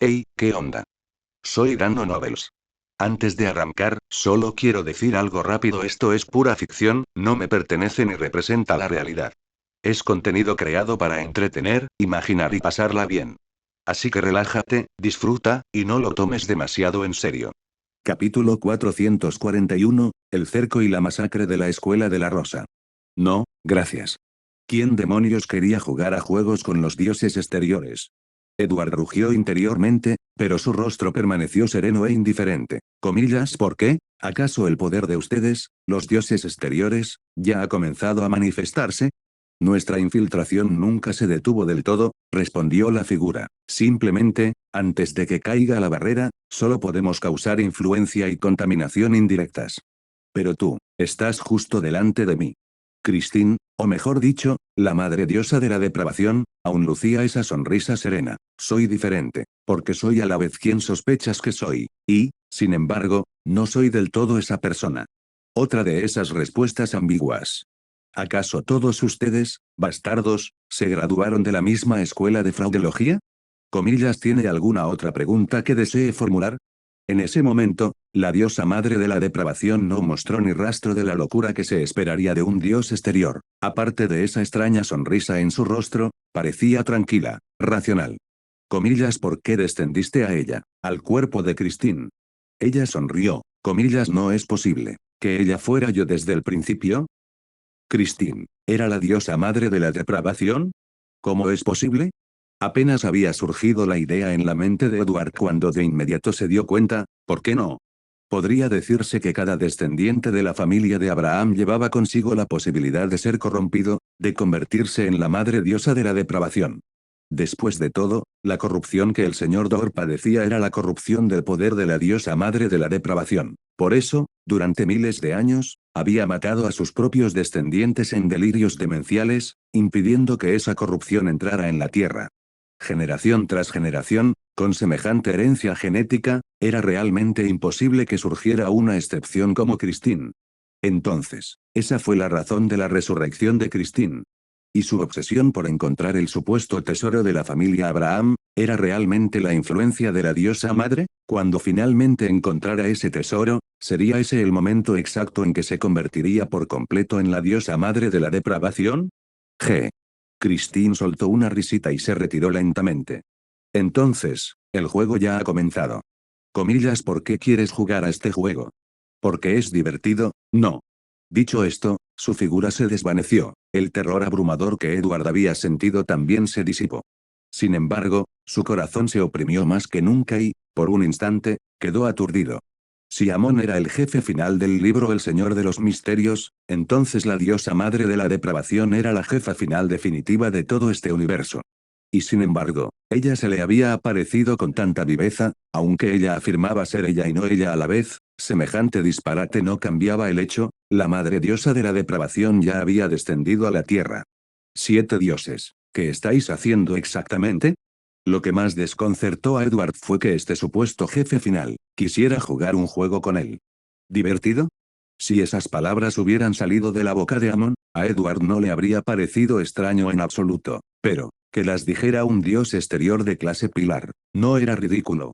Hey, ¿qué onda? Soy Dando Novels. Antes de arrancar, solo quiero decir algo rápido: esto es pura ficción, no me pertenece ni representa la realidad. Es contenido creado para entretener, imaginar y pasarla bien. Así que relájate, disfruta, y no lo tomes demasiado en serio. Capítulo 441, El cerco y la masacre de la Escuela de la Rosa. No, gracias. ¿Quién demonios quería jugar a juegos con los dioses exteriores? Edward rugió interiormente, pero su rostro permaneció sereno e indiferente. Comillas, ¿por qué? ¿Acaso el poder de ustedes, los dioses exteriores, ya ha comenzado a manifestarse? Nuestra infiltración nunca se detuvo del todo, respondió la figura. Simplemente, antes de que caiga la barrera, solo podemos causar influencia y contaminación indirectas. Pero tú, estás justo delante de mí. Christine, o mejor dicho, la madre diosa de la depravación, aún lucía esa sonrisa serena. Soy diferente, porque soy a la vez quien sospechas que soy, y, sin embargo, no soy del todo esa persona. Otra de esas respuestas ambiguas. ¿Acaso todos ustedes, bastardos, se graduaron de la misma escuela de fraudelogía? Comillas, ¿tiene alguna otra pregunta que desee formular? En ese momento, la diosa madre de la depravación no mostró ni rastro de la locura que se esperaría de un dios exterior. Aparte de esa extraña sonrisa en su rostro, parecía tranquila, racional. Comillas, ¿por qué descendiste a ella, al cuerpo de Christine? Ella sonrió. Comillas, no es posible. ¿Que ella fuera yo desde el principio? Christine, ¿era la diosa madre de la depravación? ¿Cómo es posible? Apenas había surgido la idea en la mente de Edward cuando de inmediato se dio cuenta, ¿por qué no? Podría decirse que cada descendiente de la familia de Abraham llevaba consigo la posibilidad de ser corrompido, de convertirse en la madre diosa de la depravación. Después de todo, la corrupción que el señor Dor padecía era la corrupción del poder de la diosa madre de la depravación. Por eso, durante miles de años, había matado a sus propios descendientes en delirios demenciales, impidiendo que esa corrupción entrara en la tierra. Generación tras generación, con semejante herencia genética, era realmente imposible que surgiera una excepción como Christine. Entonces, esa fue la razón de la resurrección de Christine. Y su obsesión por encontrar el supuesto tesoro de la familia Abraham, ¿era realmente la influencia de la diosa madre? Cuando finalmente encontrara ese tesoro, ¿sería ese el momento exacto en que se convertiría por completo en la diosa madre de la depravación? G. Christine soltó una risita y se retiró lentamente. Entonces, el juego ya ha comenzado. Comillas, ¿por qué quieres jugar a este juego? ¿Porque es divertido? No. Dicho esto, su figura se desvaneció, el terror abrumador que Edward había sentido también se disipó. Sin embargo, su corazón se oprimió más que nunca y, por un instante, quedó aturdido. Si Amon era el jefe final del libro El Señor de los Misterios, entonces la diosa madre de la depravación era la jefa final definitiva de todo este universo. Y sin embargo, ella se le había aparecido con tanta viveza, aunque ella afirmaba ser ella y no ella a la vez, semejante disparate no cambiaba el hecho, la madre diosa de la depravación ya había descendido a la tierra. 7 dioses. ¿Qué estáis haciendo exactamente? Lo que más desconcertó a Edward fue que este supuesto jefe final quisiera jugar un juego con él. ¿Divertido? Si esas palabras hubieran salido de la boca de Amon, a Edward no le habría parecido extraño en absoluto, pero, que las dijera un dios exterior de clase pilar, no era ridículo.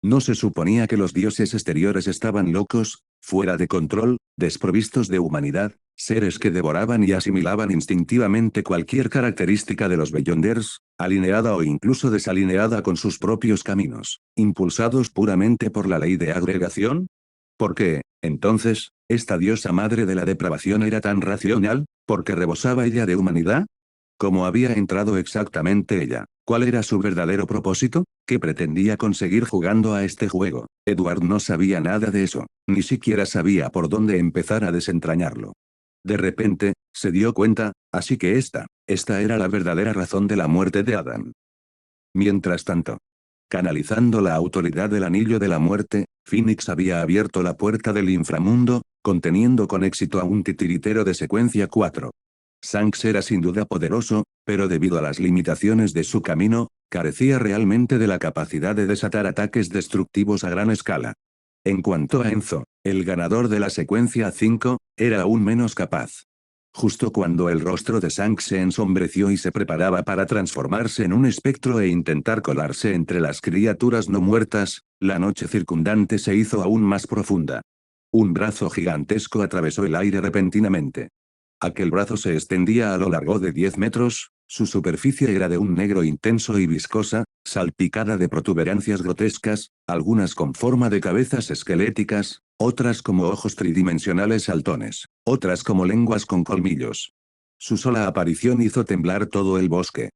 ¿No se suponía que los dioses exteriores estaban locos, fuera de control, desprovistos de humanidad, seres que devoraban y asimilaban instintivamente cualquier característica de los Beyonders, alineada o incluso desalineada con sus propios caminos, impulsados puramente por la ley de agregación? ¿Por qué, entonces, esta diosa madre de la depravación era tan racional? ¿Porque rebosaba ella de humanidad? ¿Cómo había entrado exactamente ella? ¿Cuál era su verdadero propósito? ¿Qué pretendía conseguir jugando a este juego? Edward no sabía nada de eso, ni siquiera sabía por dónde empezar a desentrañarlo. De repente, se dio cuenta, así que esta era la verdadera razón de la muerte de Adam. Mientras tanto, canalizando la autoridad del anillo de la muerte, Phoenix había abierto la puerta del inframundo, conteniendo con éxito a un titiritero de secuencia 4. Shanks era sin duda poderoso, pero debido a las limitaciones de su camino, carecía realmente de la capacidad de desatar ataques destructivos a gran escala. En cuanto a Enzo, el ganador de la secuencia 5, era aún menos capaz. Justo cuando el rostro de Shanks se ensombreció y se preparaba para transformarse en un espectro e intentar colarse entre las criaturas no muertas, la noche circundante se hizo aún más profunda. Un brazo gigantesco atravesó el aire repentinamente. Aquel brazo se extendía a lo largo de 10 metros, su superficie era de un negro intenso y viscosa, salpicada de protuberancias grotescas, algunas con forma de cabezas esqueléticas, otras como ojos tridimensionales saltones, otras como lenguas con colmillos. Su sola aparición hizo temblar todo el bosque.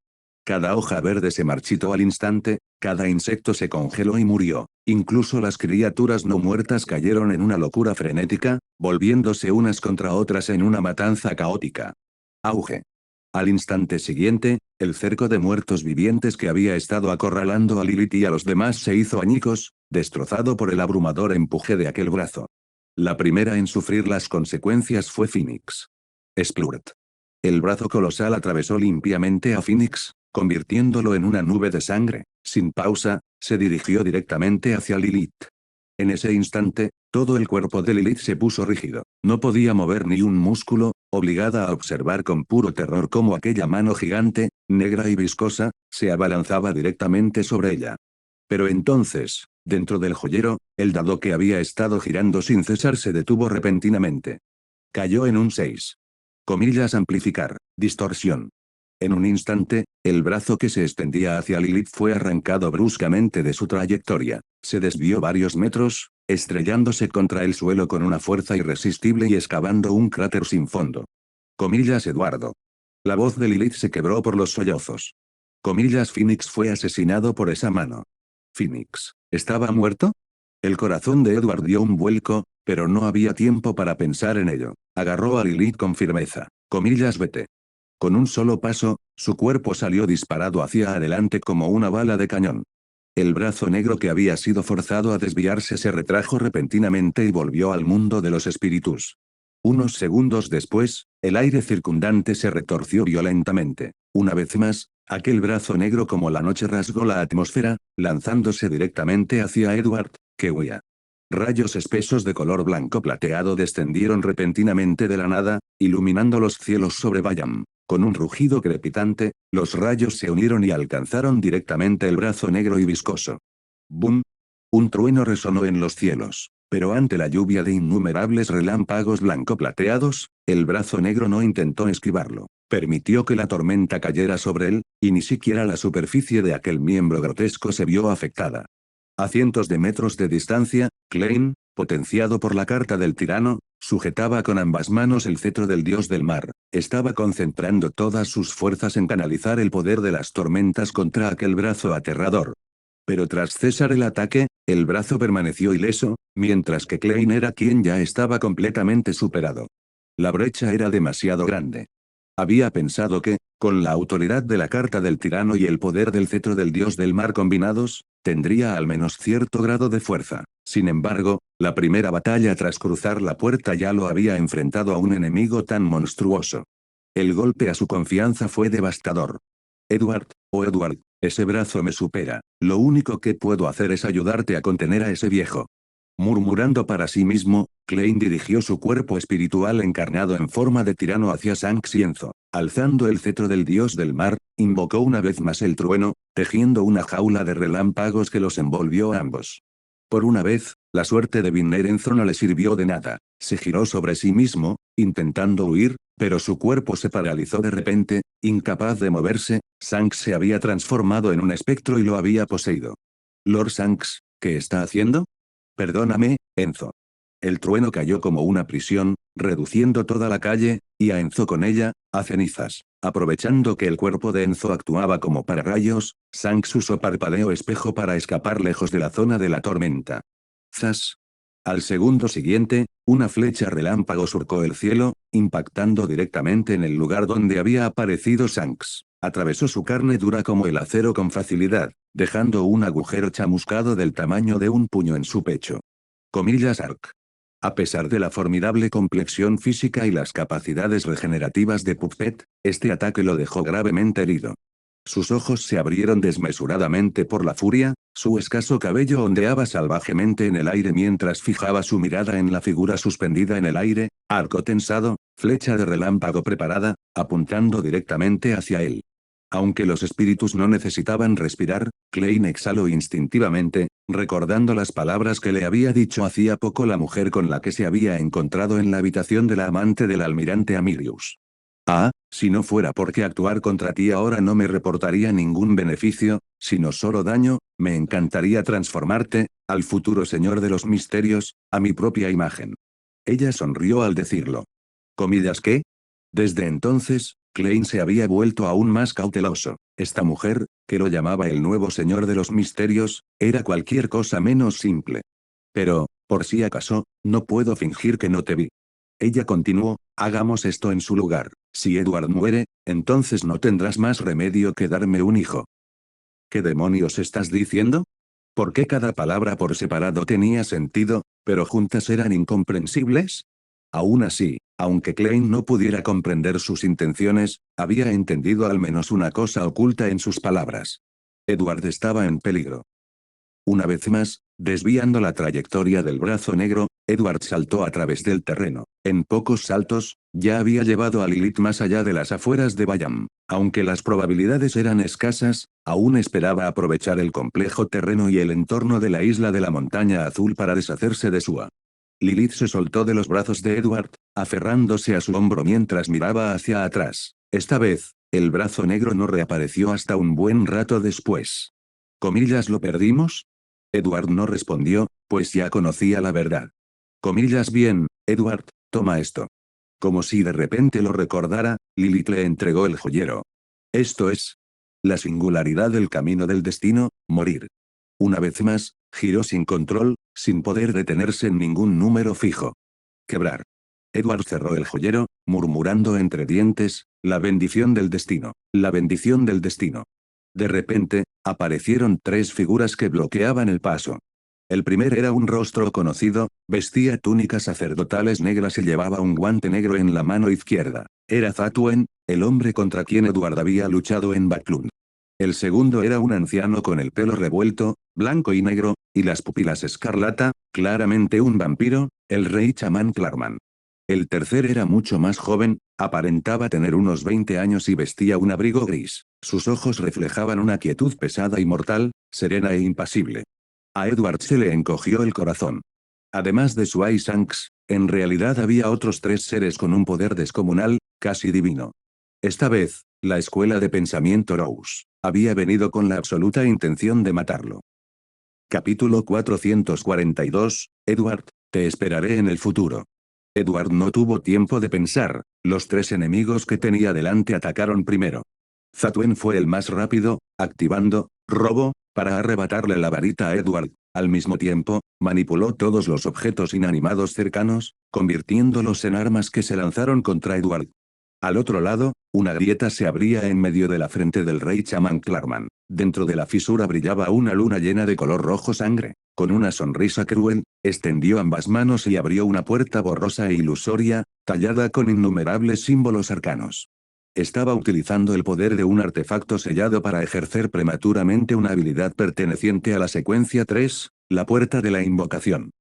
Cada hoja verde se marchitó al instante, cada insecto se congeló y murió, incluso las criaturas no muertas cayeron en una locura frenética, volviéndose unas contra otras en una matanza caótica. Auge. Al instante siguiente, el cerco de muertos vivientes que había estado acorralando a Lilith y a los demás se hizo añicos, destrozado por el abrumador empuje de aquel brazo. La primera en sufrir las consecuencias fue Phoenix. Splurt. El brazo colosal atravesó limpiamente a Phoenix, convirtiéndolo en una nube de sangre. Sin pausa, se dirigió directamente hacia Lilith. En ese instante, todo el cuerpo de Lilith se puso rígido. No podía mover ni un músculo, obligada a observar con puro terror cómo aquella mano gigante, negra y viscosa, se abalanzaba directamente sobre ella. Pero entonces, dentro del joyero, el dado que había estado girando sin cesar se detuvo repentinamente. Cayó en un 6. Comillas amplificar, distorsión. En un instante, el brazo que se extendía hacia Lilith fue arrancado bruscamente de su trayectoria. Se desvió varios metros, estrellándose contra el suelo con una fuerza irresistible y excavando un cráter sin fondo. Comillas Eduardo. La voz de Lilith se quebró por los sollozos. Comillas Phoenix fue asesinado por esa mano. Phoenix, ¿estaba muerto? El corazón de Edward dio un vuelco, pero no había tiempo para pensar en ello. Agarró a Lilith con firmeza. Comillas vete. Con un solo paso, su cuerpo salió disparado hacia adelante como una bala de cañón. El brazo negro que había sido forzado a desviarse se retrajo repentinamente y volvió al mundo de los espíritus. Unos segundos después, el aire circundante se retorció violentamente. Una vez más, aquel brazo negro como la noche rasgó la atmósfera, lanzándose directamente hacia Edward, que huía. Rayos espesos de color blanco plateado descendieron repentinamente de la nada, iluminando los cielos sobre Bayam. Con un rugido crepitante, los rayos se unieron y alcanzaron directamente el brazo negro y viscoso. ¡Bum! Un trueno resonó en los cielos, pero ante la lluvia de innumerables relámpagos blanco-plateados, el brazo negro no intentó esquivarlo. Permitió que la tormenta cayera sobre él, y ni siquiera la superficie de aquel miembro grotesco se vio afectada. A cientos de metros de distancia, Klein, potenciado por la carta del tirano, sujetaba con ambas manos el cetro del dios del mar. Estaba concentrando todas sus fuerzas en canalizar el poder de las tormentas contra aquel brazo aterrador. Pero tras cesar el ataque, el brazo permaneció ileso, mientras que Klein era quien ya estaba completamente superado. La brecha era demasiado grande. Había pensado que, con la autoridad de la carta del tirano y el poder del cetro del dios del mar combinados, tendría al menos cierto grado de fuerza. Sin embargo, la primera batalla tras cruzar la puerta ya lo había enfrentado a un enemigo tan monstruoso. El golpe a su confianza fue devastador. Edward, oh Edward, ese brazo me supera. Lo único que puedo hacer es ayudarte a contener a ese viejo. Murmurando para sí mismo, Klein dirigió su cuerpo espiritual encarnado en forma de tirano hacia Shanks y Enzo. Alzando el cetro del dios del mar, invocó una vez más el trueno, tejiendo una jaula de relámpagos que los envolvió a ambos. Por una vez, la suerte de Vinner Enzo no le sirvió de nada. Se giró sobre sí mismo, intentando huir, pero su cuerpo se paralizó de repente, incapaz de moverse. Shanks se había transformado en un espectro y lo había poseído. Lord Shanks, ¿qué está haciendo? Perdóname, Enzo. El trueno cayó como una prisión, reduciendo toda la calle, y a Enzo con ella, a cenizas. Aprovechando que el cuerpo de Enzo actuaba como pararrayos, Shanks usó parpadeo espejo para escapar lejos de la zona de la tormenta. ¡Zas! Al segundo siguiente, una flecha relámpago surcó el cielo, impactando directamente en el lugar donde había aparecido Shanks. Atravesó su carne dura como el acero con facilidad, dejando un agujero chamuscado del tamaño de un puño en su pecho. Comillas Ark. A pesar de la formidable complexión física y las capacidades regenerativas de Puppet, este ataque lo dejó gravemente herido. Sus ojos se abrieron desmesuradamente por la furia, su escaso cabello ondeaba salvajemente en el aire mientras fijaba su mirada en la figura suspendida en el aire, arco tensado, flecha de relámpago preparada, apuntando directamente hacia él. Aunque los espíritus no necesitaban respirar, Klein exhaló instintivamente, recordando las palabras que le había dicho hacía poco la mujer con la que se había encontrado en la habitación de la amante del almirante Amilius. Ah, si no fuera porque actuar contra ti ahora no me reportaría ningún beneficio, sino solo daño, me encantaría transformarte, al futuro señor de los misterios, a mi propia imagen. Ella sonrió al decirlo. ¿Comillas qué? Desde entonces, Klein se había vuelto aún más cauteloso. Esta mujer, que lo llamaba el nuevo señor de los misterios, era cualquier cosa menos simple. Pero, por si acaso, no puedo fingir que no te vi. Ella continuó, hagamos esto en su lugar. Si Edward muere, entonces no tendrás más remedio que darme un hijo. ¿Qué demonios estás diciendo? ¿Por qué cada palabra por separado tenía sentido, pero juntas eran incomprensibles? Aún así, aunque Klein no pudiera comprender sus intenciones, había entendido al menos una cosa oculta en sus palabras. Edward estaba en peligro. Una vez más, desviando la trayectoria del brazo negro, Edward saltó a través del terreno. En pocos saltos, ya había llevado a Lilith más allá de las afueras de Bayam. Aunque las probabilidades eran escasas, aún esperaba aprovechar el complejo terreno y el entorno de la isla de la montaña azul para deshacerse de Sua. Lilith se soltó de los brazos de Edward, aferrándose a su hombro mientras miraba hacia atrás. Esta vez, el brazo negro no reapareció hasta un buen rato después. ¿Comillas lo perdimos? Edward no respondió, pues ya conocía la verdad. Comillas bien, Edward, toma esto. Como si de repente lo recordara, Lilith le entregó el joyero. Esto es la singularidad del camino del destino, morir. Una vez más, giró sin control, sin poder detenerse en ningún número fijo. Quebrar. Edward cerró el joyero, murmurando entre dientes, la bendición del destino, la bendición del destino. De repente, aparecieron tres figuras que bloqueaban el paso. El primer era un rostro conocido, vestía túnicas sacerdotales negras y llevaba un guante negro en la mano izquierda. Era Zatuen, el hombre contra quien Edward había luchado en Backlund. El segundo era un anciano con el pelo revuelto, blanco y negro, y las pupilas escarlata, claramente un vampiro, el rey chamán Clarman. El tercer era mucho más joven, aparentaba tener unos 20 años y vestía un abrigo gris. Sus ojos reflejaban una quietud pesada y mortal, serena e impasible. A Edward se le encogió el corazón. Además de Suai Shanks, en realidad había otros tres seres con un poder descomunal, casi divino. Esta vez, la escuela de pensamiento Rose había venido con la absoluta intención de matarlo. Capítulo 442, Edward, te esperaré en el futuro. Edward no tuvo tiempo de pensar, los tres enemigos que tenía delante atacaron primero. Zatuen fue el más rápido, activando robo para arrebatarle la varita a Edward. Al mismo tiempo, manipuló todos los objetos inanimados cercanos, convirtiéndolos en armas que se lanzaron contra Edward. Al otro lado, una grieta se abría en medio de la frente del rey chamán Clarman. Dentro de la fisura brillaba una luna llena de color rojo sangre. Con una sonrisa cruel, extendió ambas manos y abrió una puerta borrosa e ilusoria, tallada con innumerables símbolos arcanos. Estaba utilizando el poder de un artefacto sellado para ejercer prematuramente una habilidad perteneciente a la secuencia 3, la puerta de la invocación.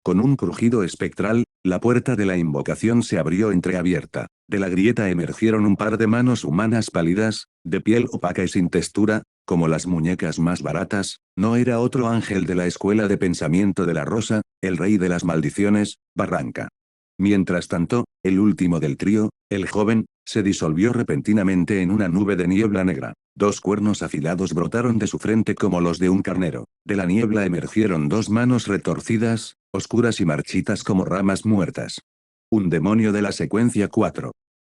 Con un crujido espectral, la puerta de la invocación se abrió entreabierta. De la grieta emergieron un par de manos humanas pálidas, de piel opaca y sin textura, como las muñecas más baratas. No era otro ángel de la escuela de pensamiento de la rosa, el rey de las maldiciones, Barranca. Mientras tanto, el último del trío, el joven, se disolvió repentinamente en una nube de niebla negra. Dos cuernos afilados brotaron de su frente como los de un carnero. De la niebla emergieron dos manos retorcidas, oscuras y marchitas como ramas muertas. Un demonio de la secuencia 4.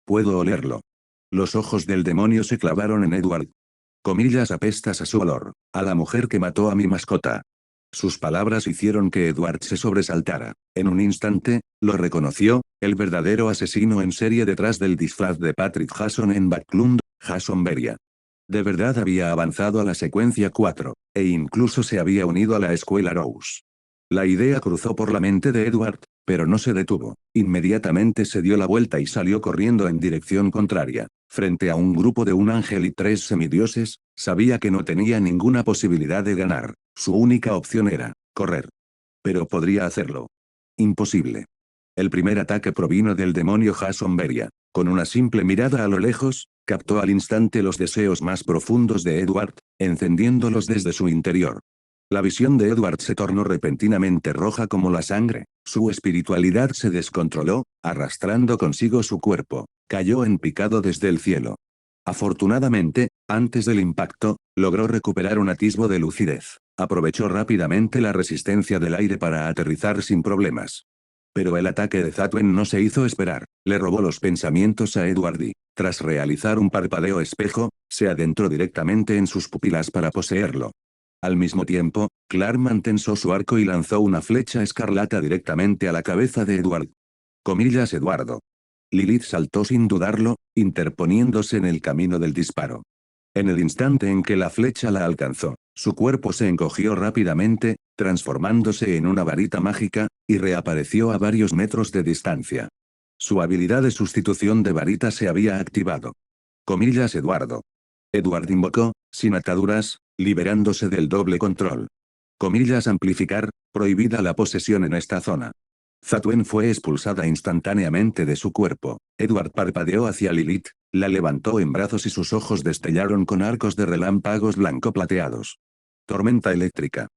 Puedo olerlo. Los ojos del demonio se clavaron en Edward. Comillas apestas a su olor, a la mujer que mató a mi mascota. Sus palabras hicieron que Edward se sobresaltara. En un instante, lo reconoció, el verdadero asesino en serie detrás del disfraz de Patrick Jason en Backlund, Jason Beria. De verdad había avanzado a la secuencia 4, e incluso se había unido a la escuela Rose. La idea cruzó por la mente de Edward, Pero no se detuvo. Inmediatamente se dio la vuelta y salió corriendo en dirección contraria. Frente a un grupo de un ángel y 3 semidioses, sabía que no tenía ninguna posibilidad de ganar. Su única opción era correr. Pero podría hacerlo. Imposible. El primer ataque provino del demonio Jason Beria. Con una simple mirada a lo lejos, captó al instante los deseos más profundos de Edward, encendiéndolos desde su interior. La visión de Edward se tornó repentinamente roja como la sangre, su espiritualidad se descontroló, arrastrando consigo su cuerpo, cayó en picado desde el cielo. Afortunadamente, antes del impacto, logró recuperar un atisbo de lucidez. Aprovechó rápidamente la resistencia del aire para aterrizar sin problemas. Pero el ataque de Zatwen no se hizo esperar, le robó los pensamientos a Edward y, tras realizar un parpadeo espejo, se adentró directamente en sus pupilas para poseerlo. Al mismo tiempo, Clarman tensó su arco y lanzó una flecha escarlata directamente a la cabeza de Edward. Comillas Eduardo. Lilith saltó sin dudarlo, interponiéndose en el camino del disparo. En el instante en que la flecha la alcanzó, su cuerpo se encogió rápidamente, transformándose en una varita mágica, y reapareció a varios metros de distancia. Su habilidad de sustitución de varita se había activado. Comillas Eduardo. Edward invocó, sin ataduras, liberándose del doble control. Comillas amplificar, prohibida la posesión en esta zona. Zatwen fue expulsada instantáneamente de su cuerpo. Edward parpadeó hacia Lilith, la levantó en brazos y sus ojos destellaron con arcos de relámpagos blanco-plateados. Tormenta eléctrica.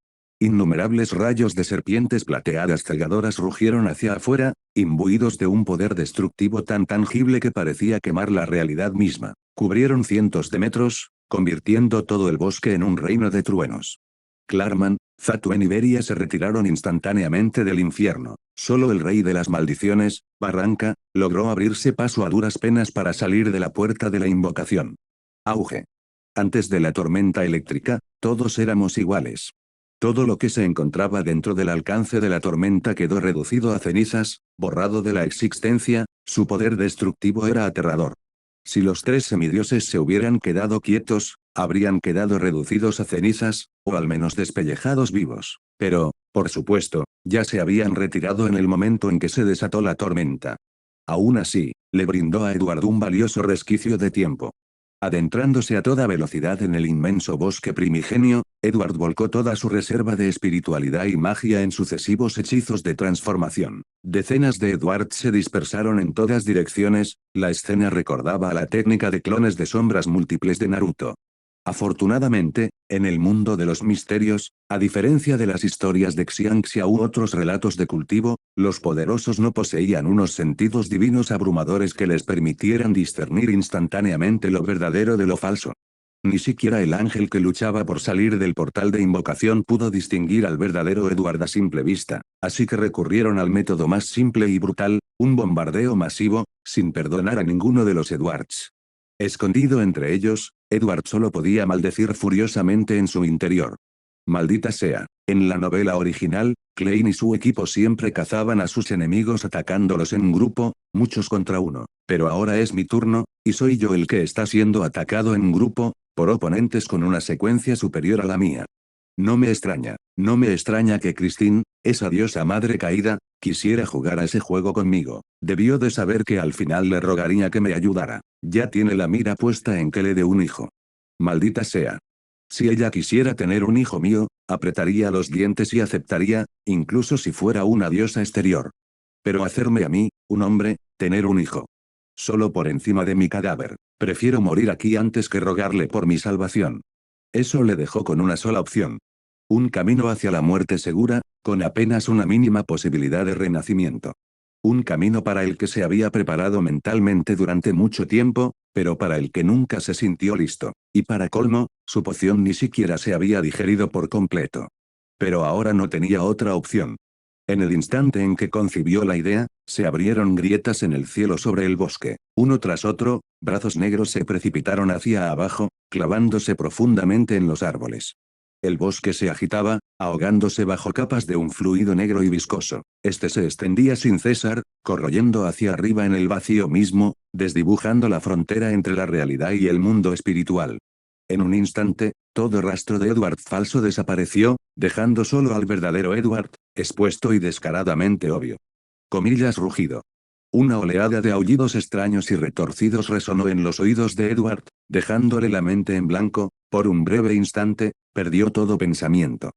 Innumerables rayos de serpientes plateadas cegadoras rugieron hacia afuera, imbuidos de un poder destructivo tan tangible que parecía quemar la realidad misma. Cubrieron cientos de metros, convirtiendo todo el bosque en un reino de truenos. Clarman, Zatwen y Beria se retiraron instantáneamente del infierno. Solo el rey de las maldiciones, Barranca, logró abrirse paso a duras penas para salir de la puerta de la invocación. Auge. Antes de la tormenta eléctrica, todos éramos iguales. Todo lo que se encontraba dentro del alcance de la tormenta quedó reducido a cenizas, borrado de la existencia, su poder destructivo era aterrador. Si los 3 semidioses se hubieran quedado quietos, habrían quedado reducidos a cenizas, o al menos despellejados vivos. Pero, por supuesto, ya se habían retirado en el momento en que se desató la tormenta. Aún así, le brindó a Edward un valioso resquicio de tiempo. Adentrándose a toda velocidad en el inmenso bosque primigenio, Edward volcó toda su reserva de espiritualidad y magia en sucesivos hechizos de transformación. Decenas de Edward se dispersaron en todas direcciones, la escena recordaba a la técnica de clones de sombras múltiples de Naruto. Afortunadamente, en el mundo de los misterios, a diferencia de las historias de Xianxia u otros relatos de cultivo, los poderosos no poseían unos sentidos divinos abrumadores que les permitieran discernir instantáneamente lo verdadero de lo falso. Ni siquiera el ángel que luchaba por salir del portal de invocación pudo distinguir al verdadero Edward a simple vista, así que recurrieron al método más simple y brutal, un bombardeo masivo, sin perdonar a ninguno de los Edwards. Escondido entre ellos, Edward solo podía maldecir furiosamente en su interior. Maldita sea. En la novela original, Klein y su equipo siempre cazaban a sus enemigos atacándolos en grupo, muchos contra uno. Pero ahora es mi turno, y soy yo el que está siendo atacado en grupo, por oponentes con una secuencia superior a la mía. No me extraña que Christine, esa diosa madre caída, quisiera jugar a ese juego conmigo. Debió de saber que al final le rogaría que me ayudara. Ya tiene la mira puesta en que le dé un hijo. Maldita sea. Si ella quisiera tener un hijo mío, apretaría los dientes y aceptaría, incluso si fuera una diosa exterior. Pero hacerme a mí, un hombre, tener un hijo. Solo por encima de mi cadáver. Prefiero morir aquí antes que rogarle por mi salvación. Eso le dejó con una sola opción. Un camino hacia la muerte segura, con apenas una mínima posibilidad de renacimiento. Un camino para el que se había preparado mentalmente durante mucho tiempo, pero para el que nunca se sintió listo. Y para colmo, su poción ni siquiera se había digerido por completo. Pero ahora no tenía otra opción. En el instante en que concibió la idea, se abrieron grietas en el cielo sobre el bosque. Uno tras otro, brazos negros se precipitaron hacia abajo, clavándose profundamente en los árboles. El bosque se agitaba, ahogándose bajo capas de un fluido negro y viscoso. Este se extendía sin cesar, corroyendo hacia arriba en el vacío mismo, desdibujando la frontera entre la realidad y el mundo espiritual. En un instante, todo rastro de Edward falso desapareció, dejando solo al verdadero Edward, expuesto y descaradamente obvio. Comillas rugido. Una oleada de aullidos extraños y retorcidos resonó en los oídos de Edward, dejándole la mente en blanco. Por un breve instante, perdió todo pensamiento.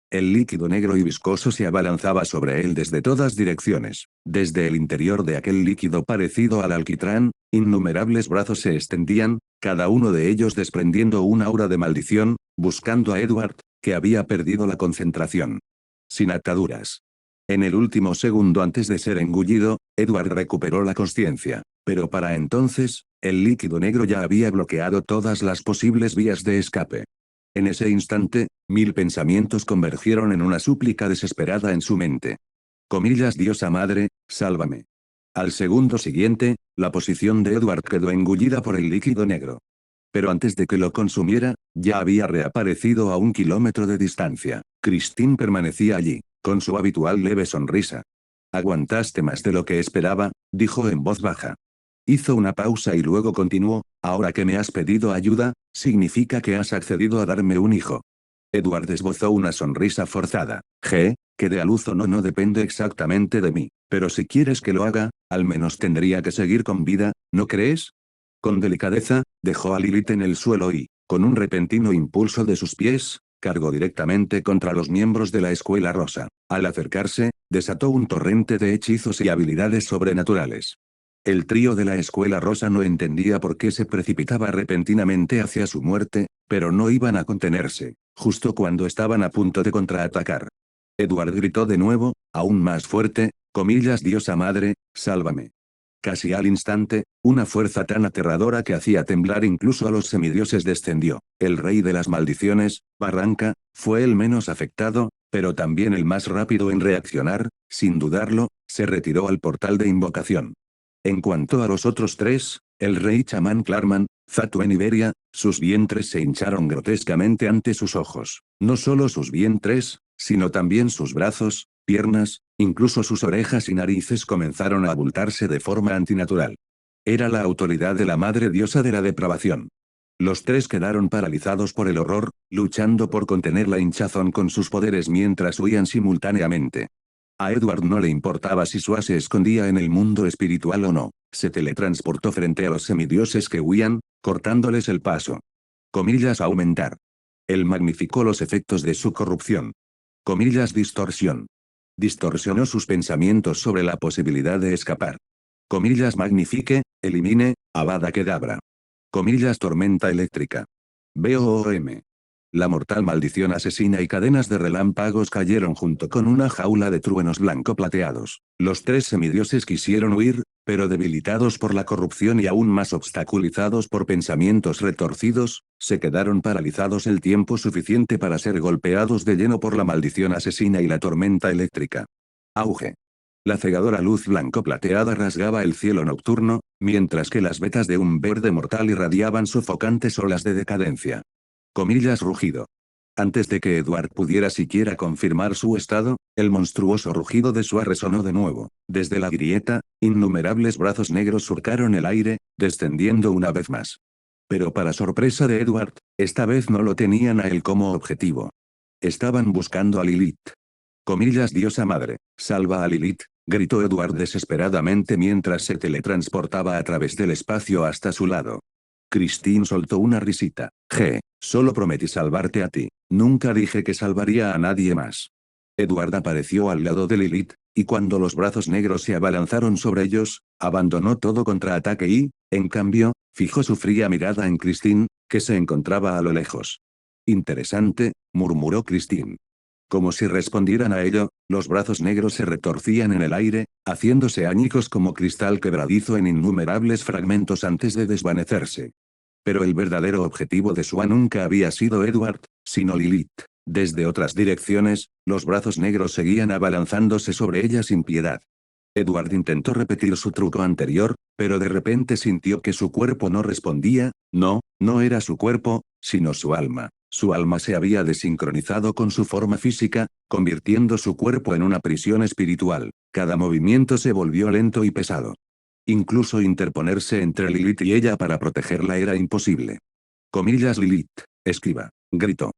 El líquido negro y viscoso se abalanzaba sobre él desde todas direcciones. Desde el interior de aquel líquido parecido al alquitrán, innumerables brazos se extendían, cada uno de ellos desprendiendo un aura de maldición, buscando a Edward, que había perdido la concentración. Sin ataduras. En el último segundo antes de ser engullido, Edward recuperó la consciencia, pero para entonces, el líquido negro ya había bloqueado todas las posibles vías de escape. En ese instante, 1000 pensamientos convergieron en una súplica desesperada en su mente. Comillas Diosa Madre, sálvame. Al segundo siguiente, la posición de Edward quedó engullida por el líquido negro. Pero antes de que lo consumiera, ya había reaparecido a 1 kilómetro de distancia. Christine permanecía allí, con su habitual leve sonrisa. Aguantaste más de lo que esperaba, dijo en voz baja. Hizo una pausa y luego continuó, ahora que me has pedido ayuda, significa que has accedido a darme un hijo. Edward esbozó una sonrisa forzada. Que dé a luz o no no depende exactamente de mí, pero si quieres que lo haga, al menos tendría que seguir con vida, ¿no crees? Con delicadeza, dejó a Lilith en el suelo y, con un repentino impulso de sus pies, cargó directamente contra los miembros de la Escuela Rosa. Al acercarse, desató un torrente de hechizos y habilidades sobrenaturales. El trío de la Escuela Rosa no entendía por qué se precipitaba repentinamente hacia su muerte, pero no iban a contenerse, justo cuando estaban a punto de contraatacar. Edward gritó de nuevo, aún más fuerte, comillas Diosa Madre, sálvame. Casi al instante, una fuerza tan aterradora que hacía temblar incluso a los semidioses descendió. El rey de las maldiciones, Barranca, fue el menos afectado, pero también el más rápido en reaccionar, sin dudarlo, se retiró al portal de invocación. En cuanto a los otros tres, el rey chamán Clarman, Zatuen y Beria, sus vientres se hincharon grotescamente ante sus ojos. No solo sus vientres, sino también sus brazos, piernas, incluso sus orejas y narices comenzaron a abultarse de forma antinatural. Era la autoridad de la madre diosa de la depravación. Los tres quedaron paralizados por el horror, luchando por contener la hinchazón con sus poderes mientras huían simultáneamente. A Edward no le importaba si Sua se escondía en el mundo espiritual o no, se teletransportó frente a los semidioses que huían, cortándoles el paso. Comillas aumentar. Él magnificó los efectos de su corrupción. Comillas distorsión. Distorsionó sus pensamientos sobre la posibilidad de escapar. Comillas magnifique, elimine, Avada Kedavra. Comillas tormenta eléctrica. BOOM. La mortal maldición asesina y cadenas de relámpagos cayeron junto con una jaula de truenos blanco plateados. Los tres semidioses quisieron huir, pero debilitados por la corrupción y aún más obstaculizados por pensamientos retorcidos, se quedaron paralizados el tiempo suficiente para ser golpeados de lleno por la maldición asesina y la tormenta eléctrica. Auge. La cegadora luz blanco plateada rasgaba el cielo nocturno, mientras que las vetas de un verde mortal irradiaban sofocantes olas de decadencia. Comillas rugido. Antes de que Edward pudiera siquiera confirmar su estado, el monstruoso rugido de Sua resonó de nuevo. Desde la grieta, innumerables brazos negros surcaron el aire, descendiendo una vez más. Pero para sorpresa de Edward, esta vez no lo tenían a él como objetivo. Estaban buscando a Lilith. Comillas Diosa Madre, salva a Lilith, gritó Edward desesperadamente mientras se teletransportaba a través del espacio hasta su lado. Christine soltó una risita. Solo prometí salvarte a ti, nunca dije que salvaría a nadie más. Edward apareció al lado de Lilith, y cuando los brazos negros se abalanzaron sobre ellos, abandonó todo contraataque y, en cambio, fijó su fría mirada en Christine, que se encontraba a lo lejos. Interesante, murmuró Christine. Como si respondieran a ello, los brazos negros se retorcían en el aire, haciéndose añicos como cristal quebradizo en innumerables fragmentos antes de desvanecerse. Pero el verdadero objetivo de Sua nunca había sido Edward, sino Lilith. Desde otras direcciones, los brazos negros seguían abalanzándose sobre ella sin piedad. Edward intentó repetir su truco anterior, pero de repente sintió que su cuerpo no respondía. No era su cuerpo, sino su alma. Su alma se había desincronizado con su forma física, convirtiendo su cuerpo en una prisión espiritual. Cada movimiento se volvió lento y pesado. Incluso interponerse entre Lilith y ella para protegerla era imposible. Comillas Lilith, esquiva, gritó.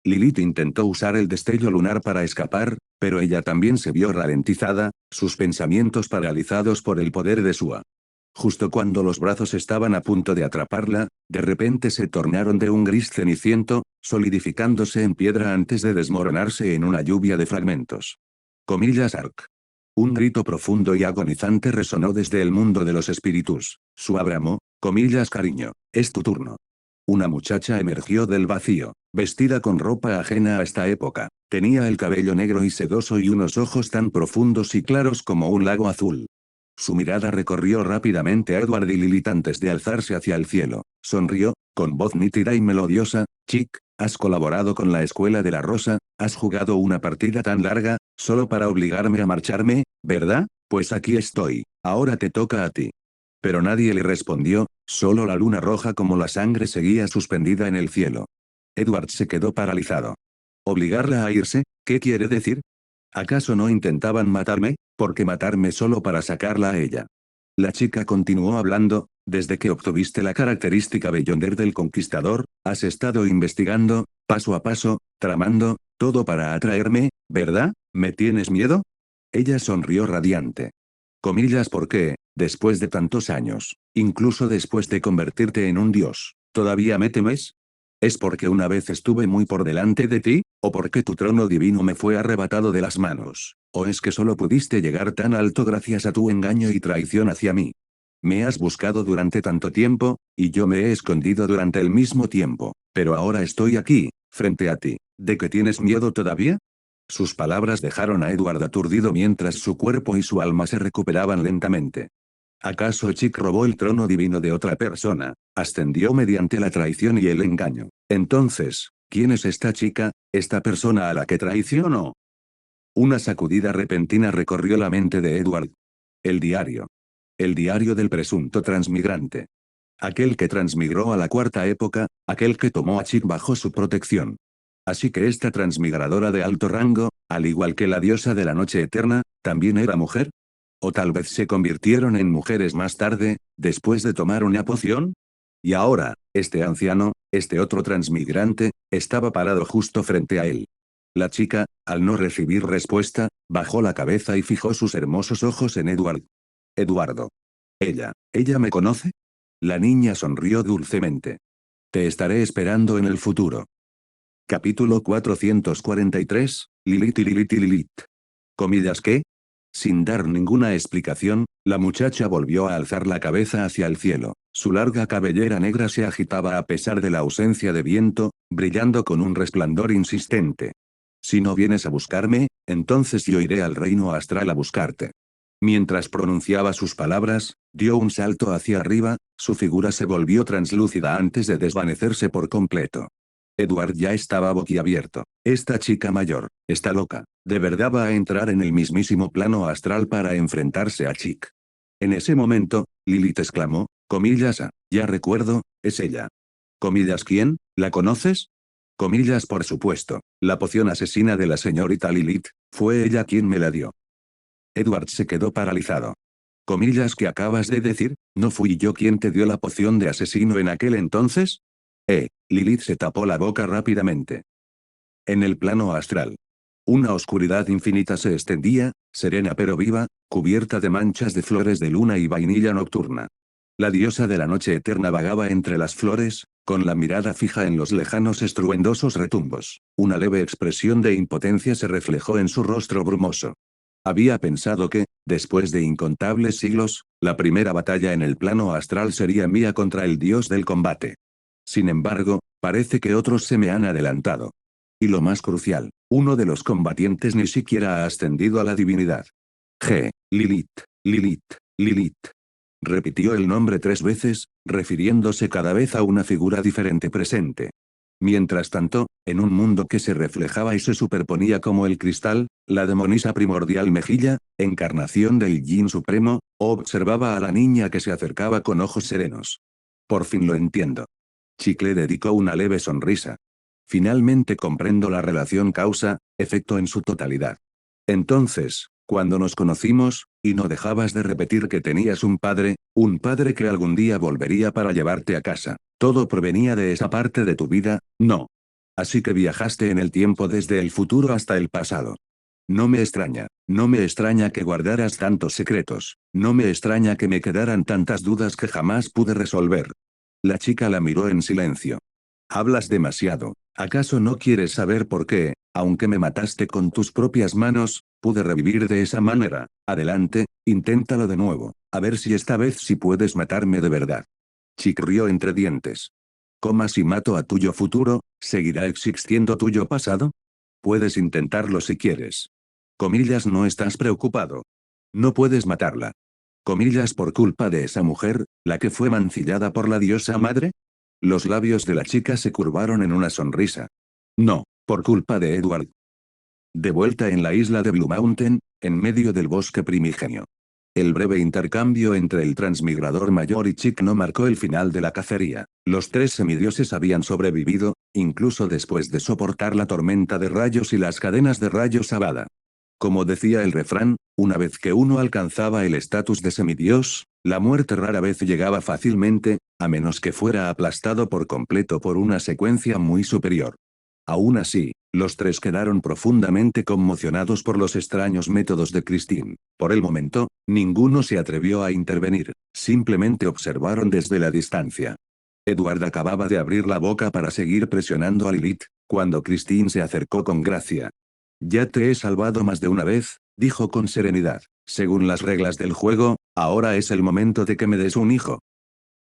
Lilith intentó usar el destello lunar para escapar, pero ella también se vio ralentizada, sus pensamientos paralizados por el poder de Sua. Justo cuando los brazos estaban a punto de atraparla, de repente se tornaron de un gris ceniciento, solidificándose en piedra antes de desmoronarse en una lluvia de fragmentos. Comillas Ark. Un grito profundo y agonizante resonó desde el mundo de los espíritus. Sua bramó, comillas cariño, es tu turno. Una muchacha emergió del vacío, vestida con ropa ajena a esta época. Tenía el cabello negro y sedoso y unos ojos tan profundos y claros como un lago azul. Su mirada recorrió rápidamente a Edward y Lilith antes de alzarse hacia el cielo. Sonrió, con voz nítida y melodiosa. Chick, has colaborado con la Escuela de la Rosa, has jugado una partida tan larga, solo para obligarme a marcharme, ¿verdad? Pues aquí estoy, ahora te toca a ti. Pero nadie le respondió, solo la luna roja como la sangre seguía suspendida en el cielo. Edward se quedó paralizado. ¿Obligarla a irse? ¿Qué quiere decir? ¿Acaso no intentaban matarme? ¿Por qué matarme solo para sacarla a ella? La chica continuó hablando, desde que obtuviste la característica Beyonder del Conquistador, has estado investigando, paso a paso, tramando, todo para atraerme, ¿verdad? ¿Me tienes miedo? Ella sonrió radiante. Comillas porque, después de tantos años, incluso después de convertirte en un dios, ¿todavía me temes? ¿Es porque una vez estuve muy por delante de ti, o porque tu trono divino me fue arrebatado de las manos? ¿O es que solo pudiste llegar tan alto gracias a tu engaño y traición hacia mí? Me has buscado durante tanto tiempo, y yo me he escondido durante el mismo tiempo, pero ahora estoy aquí, frente a ti. ¿De qué tienes miedo todavía? Sus palabras dejaron a Edward aturdido mientras su cuerpo y su alma se recuperaban lentamente. ¿Acaso Chick robó el trono divino de otra persona? Ascendió mediante la traición y el engaño. Entonces, ¿quién es esta chica, esta persona a la que traicionó? Una sacudida repentina recorrió la mente de Edward. El diario. El diario del presunto transmigrante. Aquel que transmigró a la cuarta época, aquel que tomó a Chick bajo su protección. Así que esta transmigradora de alto rango, al igual que la diosa de la noche eterna, ¿también era mujer? ¿O tal vez se convirtieron en mujeres más tarde, después de tomar una poción? Y ahora, este anciano, este otro transmigrante, estaba parado justo frente a él. La chica, al no recibir respuesta, bajó la cabeza y fijó sus hermosos ojos en Edward. Eduardo. ¿Ella me conoce? La niña sonrió dulcemente. Te estaré esperando en el futuro. Capítulo 443, Lilith y Lilith y Lilith. ¿Comillas qué? Sin dar ninguna explicación, la muchacha volvió a alzar la cabeza hacia el cielo. Su larga cabellera negra se agitaba a pesar de la ausencia de viento, brillando con un resplandor insistente. Si no vienes a buscarme, entonces yo iré al reino astral a buscarte. Mientras pronunciaba sus palabras, dio un salto hacia arriba, su figura se volvió translúcida antes de desvanecerse por completo. Edward ya estaba boquiabierto. Esta chica mayor, está loca, ¿de verdad va a entrar en el mismísimo plano astral para enfrentarse a Chick? En ese momento, Lilith exclamó, comillas ya recuerdo, es ella. Comillas ¿quién? ¿La conoces? Comillas por supuesto, la poción asesina de la señorita Lilith, fue ella quien me la dio. Edward se quedó paralizado. Comillas ¿qué acabas de decir? ¿No fui yo quien te dio la poción de asesino en aquel entonces? Lilith se tapó la boca rápidamente. En el plano astral. Una oscuridad infinita se extendía, serena pero viva, cubierta de manchas de flores de luna y vainilla nocturna. La diosa de la noche eterna vagaba entre las flores, con la mirada fija en los lejanos estruendosos retumbos. Una leve expresión de impotencia se reflejó en su rostro brumoso. Había pensado que, después de incontables siglos, la primera batalla en el plano astral sería mía contra el dios del combate. Sin embargo, parece que otros se me han adelantado. Y lo más crucial, uno de los combatientes ni siquiera ha ascendido a la divinidad. Lilith, Lilith, Lilith. Repitió el nombre 3 veces, refiriéndose cada vez a una figura diferente presente. Mientras tanto, en un mundo que se reflejaba y se superponía como el cristal, la demonisa primordial Mejilla, encarnación del Yin Supremo, observaba a la niña que se acercaba con ojos serenos. Por fin lo entiendo. Chick le dedicó una leve sonrisa. Finalmente comprendo la relación causa-efecto en su totalidad. Entonces, cuando nos conocimos, y no dejabas de repetir que tenías un padre que algún día volvería para llevarte a casa, todo provenía de esa parte de tu vida, ¿no? Así que viajaste en el tiempo desde el futuro hasta el pasado. No me extraña, No me extraña que guardaras tantos secretos. No me extraña que me quedaran tantas dudas que jamás pude resolver. La chica la miró en silencio. Hablas demasiado. ¿Acaso no quieres saber por qué, aunque me mataste con tus propias manos, pude revivir de esa manera? Adelante, inténtalo de nuevo, a ver si esta vez sí puedes matarme de verdad. Chick rió entre dientes. ¿Cómo si mato a tuyo futuro, seguirá existiendo tuyo pasado? Puedes intentarlo si quieres. Comillas, no estás preocupado. No puedes matarla. Comillas, por culpa de esa mujer, la que fue mancillada por la diosa madre. Los labios de la chica se curvaron en una sonrisa. No, por culpa de Edward. De vuelta en la isla de Blue Mountain, en medio del bosque primigenio. El breve intercambio entre el transmigrador mayor y Chick no marcó el final de la cacería. Los tres semidioses habían sobrevivido, incluso después de soportar la tormenta de rayos y las cadenas de rayos Avada. Como decía el refrán, una vez que uno alcanzaba el estatus de semidios, la muerte rara vez llegaba fácilmente, a menos que fuera aplastado por completo por una secuencia muy superior. Aún así, los tres quedaron profundamente conmocionados por los extraños métodos de Christine. Por el momento, ninguno se atrevió a intervenir, simplemente observaron desde la distancia. Edward acababa de abrir la boca para seguir presionando a Lilith, cuando Christine se acercó con gracia. Ya te he salvado más de una vez, dijo con serenidad. Según las reglas del juego, ahora es el momento de que me des un hijo.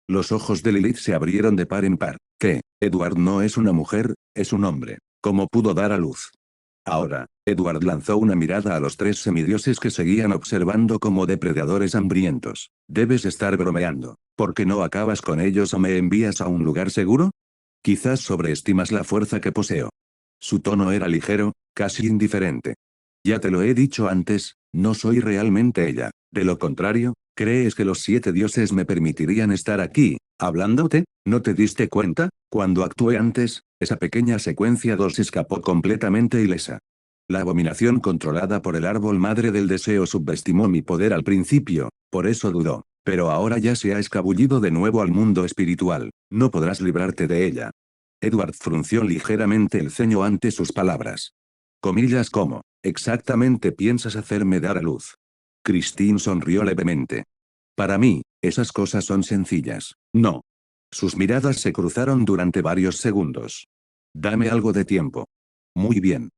Los ojos de Lilith se abrieron de par en par. ¿Qué? Edward no es una mujer, es un hombre. ¿Cómo pudo dar a luz? Ahora, Edward lanzó una mirada a los tres semidioses que seguían observando como depredadores hambrientos. Debes estar bromeando. ¿Por qué no acabas con ellos o me envías a un lugar seguro? Quizás sobreestimas la fuerza que poseo. Su tono era ligero, casi indiferente. Ya te lo he dicho antes, no soy realmente ella. De lo contrario, ¿crees que los 7 dioses me permitirían estar aquí, hablándote? ¿No te diste cuenta? Cuando actué antes, esa pequeña secuencia 2 escapó completamente ilesa. La abominación controlada por el árbol madre del deseo subestimó mi poder al principio, por eso dudó. Pero ahora ya se ha escabullido de nuevo al mundo espiritual, no podrás librarte de ella. Edward frunció ligeramente el ceño ante sus palabras. Comillas, ¿cómo exactamente piensas hacerme dar a luz? Christine sonrió levemente. Para mí, esas cosas son sencillas. No. Sus miradas se cruzaron durante varios segundos. Dame algo de tiempo. Muy bien.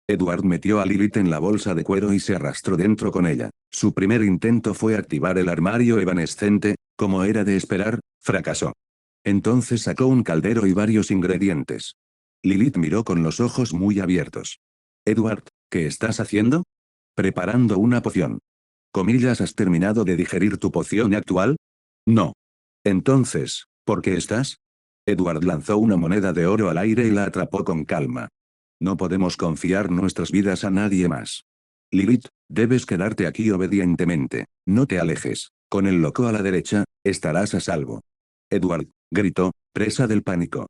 Edward metió a Lilith en la bolsa de cuero y se arrastró dentro con ella. Su primer intento fue activar el armario evanescente, como era de esperar, fracasó. Entonces sacó un caldero y varios ingredientes. Lilith miró con los ojos muy abiertos. Edward, ¿qué estás haciendo? Preparando una poción. Comillas, ¿has terminado de digerir tu poción actual? No. Entonces, ¿por qué estás? Edward lanzó una moneda de oro al aire y la atrapó con calma. No podemos confiar nuestras vidas a nadie más. Lilith, debes quedarte aquí obedientemente. No te alejes. Con el loco a la derecha, estarás a salvo. Edward, gritó, presa del pánico.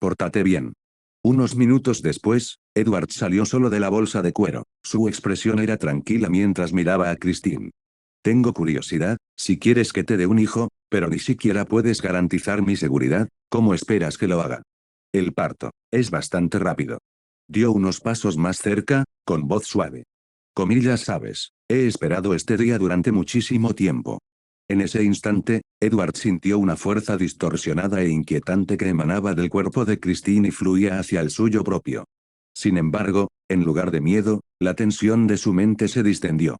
Pórtate bien. Unos minutos después, Edward salió solo de la bolsa de cuero. Su expresión era tranquila mientras miraba a Christine. Tengo curiosidad, si quieres que te dé un hijo, pero ni siquiera puedes garantizar mi seguridad, ¿cómo esperas que lo haga? El parto es bastante rápido. Dio unos pasos más cerca, con voz suave. Comillas, sabes, he esperado este día durante muchísimo tiempo. En ese instante, Edward sintió una fuerza distorsionada e inquietante que emanaba del cuerpo de Christine y fluía hacia el suyo propio. Sin embargo, en lugar de miedo, la tensión de su mente se distendió.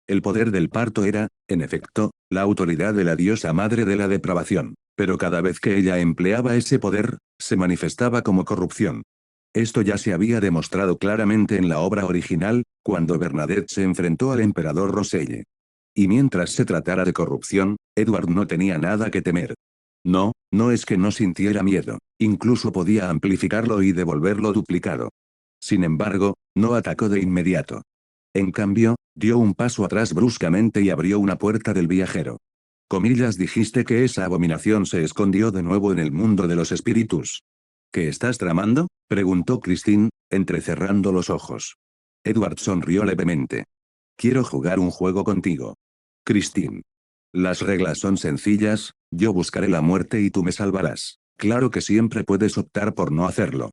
El poder del parto era, en efecto, la autoridad de la diosa madre de la depravación, pero cada vez que ella empleaba ese poder, se manifestaba como corrupción. Esto ya se había demostrado claramente en la obra original, cuando Bernadette se enfrentó al emperador Roselle. Y mientras se tratara de corrupción, Edward no tenía nada que temer. No, no es que no sintiera miedo, incluso podía amplificarlo y devolverlo duplicado. Sin embargo, no atacó de inmediato. En cambio, dio un paso atrás bruscamente y abrió una puerta del viajero. Comillas, dijiste que esa abominación se escondió de nuevo en el mundo de los espíritus. ¿Qué estás tramando? Preguntó Christine, entrecerrando los ojos. Edward sonrió levemente. Quiero jugar un juego contigo. Christine. Las reglas son sencillas, yo buscaré la muerte y tú me salvarás. Claro que siempre puedes optar por no hacerlo.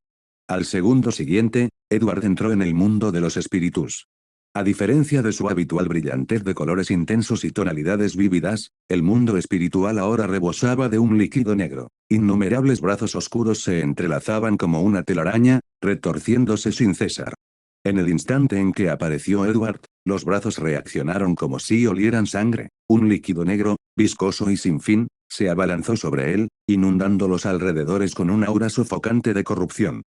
Al segundo siguiente, Edward entró en el mundo de los espíritus. A diferencia de su habitual brillantez de colores intensos y tonalidades vívidas, el mundo espiritual ahora rebosaba de un líquido negro. Innumerables brazos oscuros se entrelazaban como una telaraña, retorciéndose sin cesar. En el instante en que apareció Edward, los brazos reaccionaron como si olieran sangre. Un líquido negro, viscoso y sin fin, se abalanzó sobre él, inundando los alrededores con un aura sofocante de corrupción.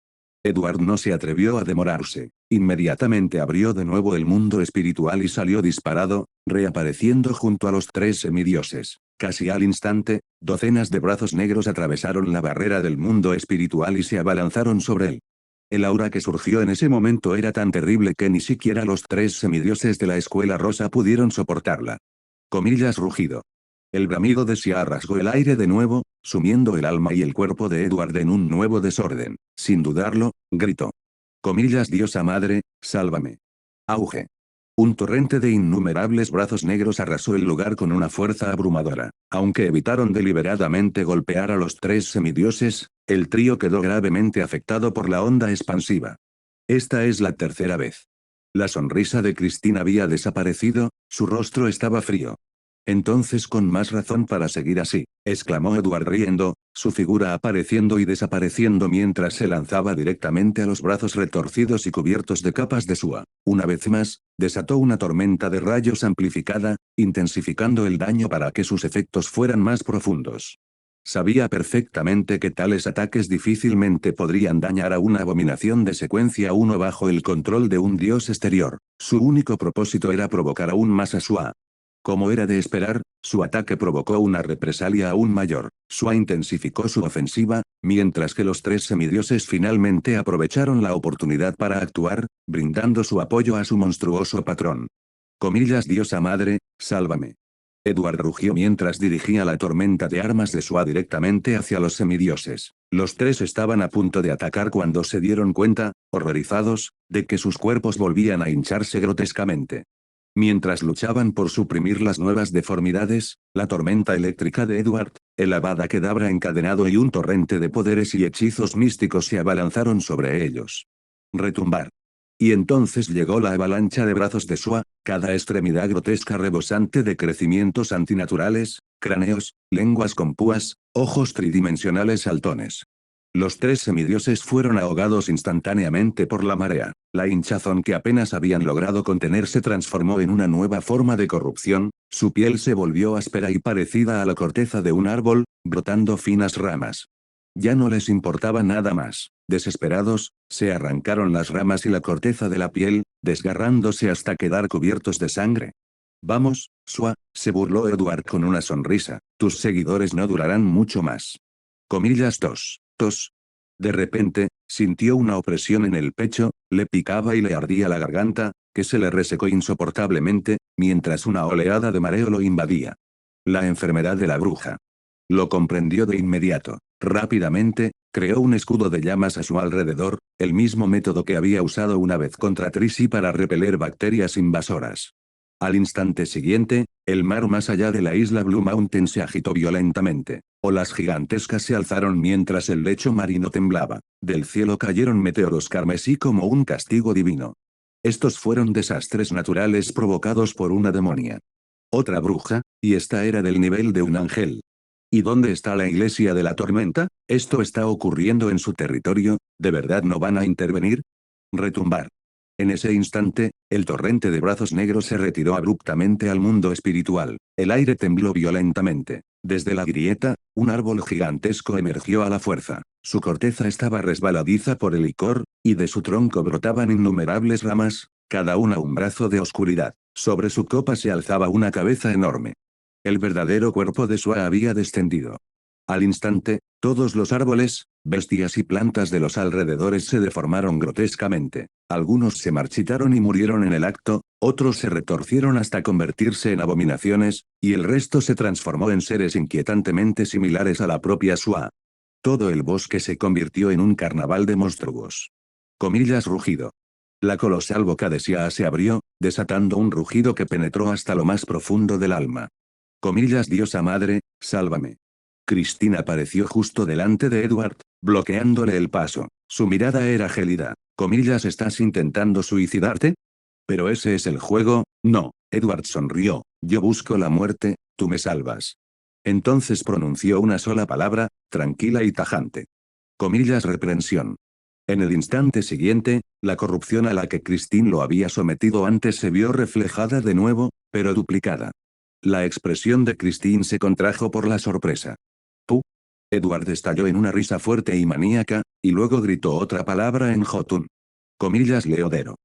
Edward no se atrevió a demorarse. Inmediatamente abrió de nuevo el mundo espiritual y salió disparado, reapareciendo junto a los tres semidioses. Casi al instante, docenas de brazos negros atravesaron la barrera del mundo espiritual y se abalanzaron sobre él. El aura que surgió en ese momento era tan terrible que ni siquiera los tres semidioses de la escuela rosa pudieron soportarla. Comillas rugido. El bramido de Sia rasgó el aire de nuevo, sumiendo el alma y el cuerpo de Edward en un nuevo desorden. Sin dudarlo, gritó. Comillas diosa madre, sálvame. Auge. Un torrente de innumerables brazos negros arrasó el lugar con una fuerza abrumadora. Aunque evitaron deliberadamente golpear a los tres semidioses, el trío quedó gravemente afectado por la onda expansiva. Esta es la tercera vez. La sonrisa de Christine había desaparecido, su rostro estaba frío. Entonces con más razón para seguir así, exclamó Edward riendo, su figura apareciendo y desapareciendo mientras se lanzaba directamente a los brazos retorcidos y cubiertos de capas de sua. Una vez más, desató una tormenta de rayos amplificada, intensificando el daño para que sus efectos fueran más profundos. Sabía perfectamente que tales ataques difícilmente podrían dañar a una abominación de secuencia 1 bajo el control de un dios exterior. Su único propósito era provocar aún más a Sua. Como era de esperar, su ataque provocó una represalia aún mayor. Sua intensificó su ofensiva, mientras que los tres semidioses finalmente aprovecharon la oportunidad para actuar, brindando su apoyo a su monstruoso patrón. Comillas diosa madre, sálvame. Edward rugió mientras dirigía la tormenta de armas de Sua directamente hacia los semidioses. Los tres estaban a punto de atacar cuando se dieron cuenta, horrorizados, de que sus cuerpos volvían a hincharse grotescamente. Mientras luchaban por suprimir las nuevas deformidades, la tormenta eléctrica de Edward, el Avada Kedavra encadenado y un torrente de poderes y hechizos místicos se abalanzaron sobre ellos. Retumbar. Y entonces llegó la avalancha de brazos de Sua, cada extremidad grotesca rebosante de crecimientos antinaturales, cráneos, lenguas con púas, ojos tridimensionales saltones. Los tres semidioses fueron ahogados instantáneamente por la marea. La hinchazón que apenas habían logrado contener se transformó en una nueva forma de corrupción, su piel se volvió áspera y parecida a la corteza de un árbol, brotando finas ramas. Ya no les importaba nada más. Desesperados, se arrancaron las ramas y la corteza de la piel, desgarrándose hasta quedar cubiertos de sangre. Vamos, Sua, se burló Edward con una sonrisa, tus seguidores no durarán mucho más. Comillas tos. Tos. De repente, sintió una opresión en el pecho, le picaba y le ardía la garganta, que se le resecó insoportablemente, mientras una oleada de mareo lo invadía. La enfermedad de la bruja. Lo comprendió de inmediato. Rápidamente, creó un escudo de llamas a su alrededor, el mismo método que había usado una vez contra Trissy para repeler bacterias invasoras. Al instante siguiente, el mar más allá de la isla Blue Mountain se agitó violentamente. Olas gigantescas se alzaron mientras el lecho marino temblaba. Del cielo cayeron meteoros carmesí como un castigo divino. Estos fueron desastres naturales provocados por una demonia. Otra bruja, y esta era del nivel de un ángel. ¿Y dónde está la iglesia de la tormenta? Esto está ocurriendo en su territorio, ¿de verdad no van a intervenir? Retumbar. En ese instante, el torrente de brazos negros se retiró abruptamente al mundo espiritual. El aire tembló violentamente. Desde la grieta, un árbol gigantesco emergió a la fuerza. Su corteza estaba resbaladiza por el licor, y de su tronco brotaban innumerables ramas, cada una un brazo de oscuridad. Sobre su copa se alzaba una cabeza enorme. El verdadero cuerpo de Sua había descendido. Al instante, todos los árboles, bestias y plantas de los alrededores se deformaron grotescamente. Algunos se marchitaron y murieron en el acto, otros se retorcieron hasta convertirse en abominaciones, y el resto se transformó en seres inquietantemente similares a la propia Sua. Todo el bosque se convirtió en un carnaval de monstruos. Comillas rugido. La colosal boca de Sia se abrió, desatando un rugido que penetró hasta lo más profundo del alma. Comillas diosa madre, sálvame. Christine apareció justo delante de Edward, bloqueándole el paso. Su mirada era gélida. Comillas ¿estás intentando suicidarte? Pero ese es el juego, no. Edward sonrió. Yo busco la muerte, tú me salvas. Entonces pronunció una sola palabra, tranquila y tajante. Comillas reprensión. En el instante siguiente, la corrupción a la que Christine lo había sometido antes se vio reflejada de nuevo, pero duplicada. La expresión de Christine se contrajo por la sorpresa. ¡Pu! Edward estalló en una risa fuerte y maníaca, y luego gritó otra palabra en Jotun. Comillas Leodero.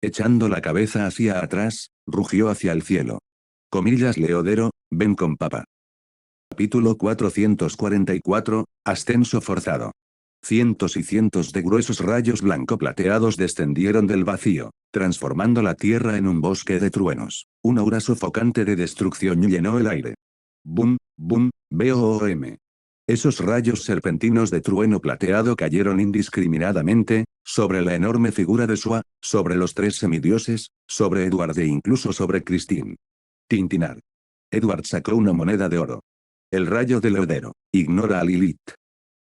Echando la cabeza hacia atrás, rugió hacia el cielo. Comillas Leodero, ven con papá. Capítulo 444, Ascenso forzado. Cientos y cientos de gruesos rayos blanco-plateados descendieron del vacío, transformando la tierra en un bosque de truenos. Una aura sofocante de destrucción llenó el aire. Boom, boom, boom. Esos rayos serpentinos de trueno plateado cayeron indiscriminadamente, sobre la enorme figura de Sua, sobre los tres semidioses, sobre Edward e incluso sobre Christine. Tintinar. Edward sacó una moneda de oro. El rayo de Leodero. Ignora a Lilith.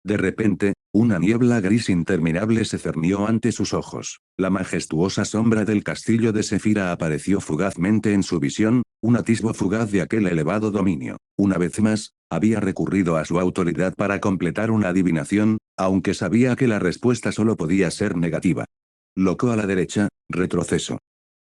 De repente, una niebla gris interminable se cernió ante sus ojos. La majestuosa sombra del castillo de Sefira apareció fugazmente en su visión, un atisbo fugaz de aquel elevado dominio. Una vez más, había recurrido a su autoridad para completar una adivinación, aunque sabía que la respuesta solo podía ser negativa. Loco a la derecha, retroceso.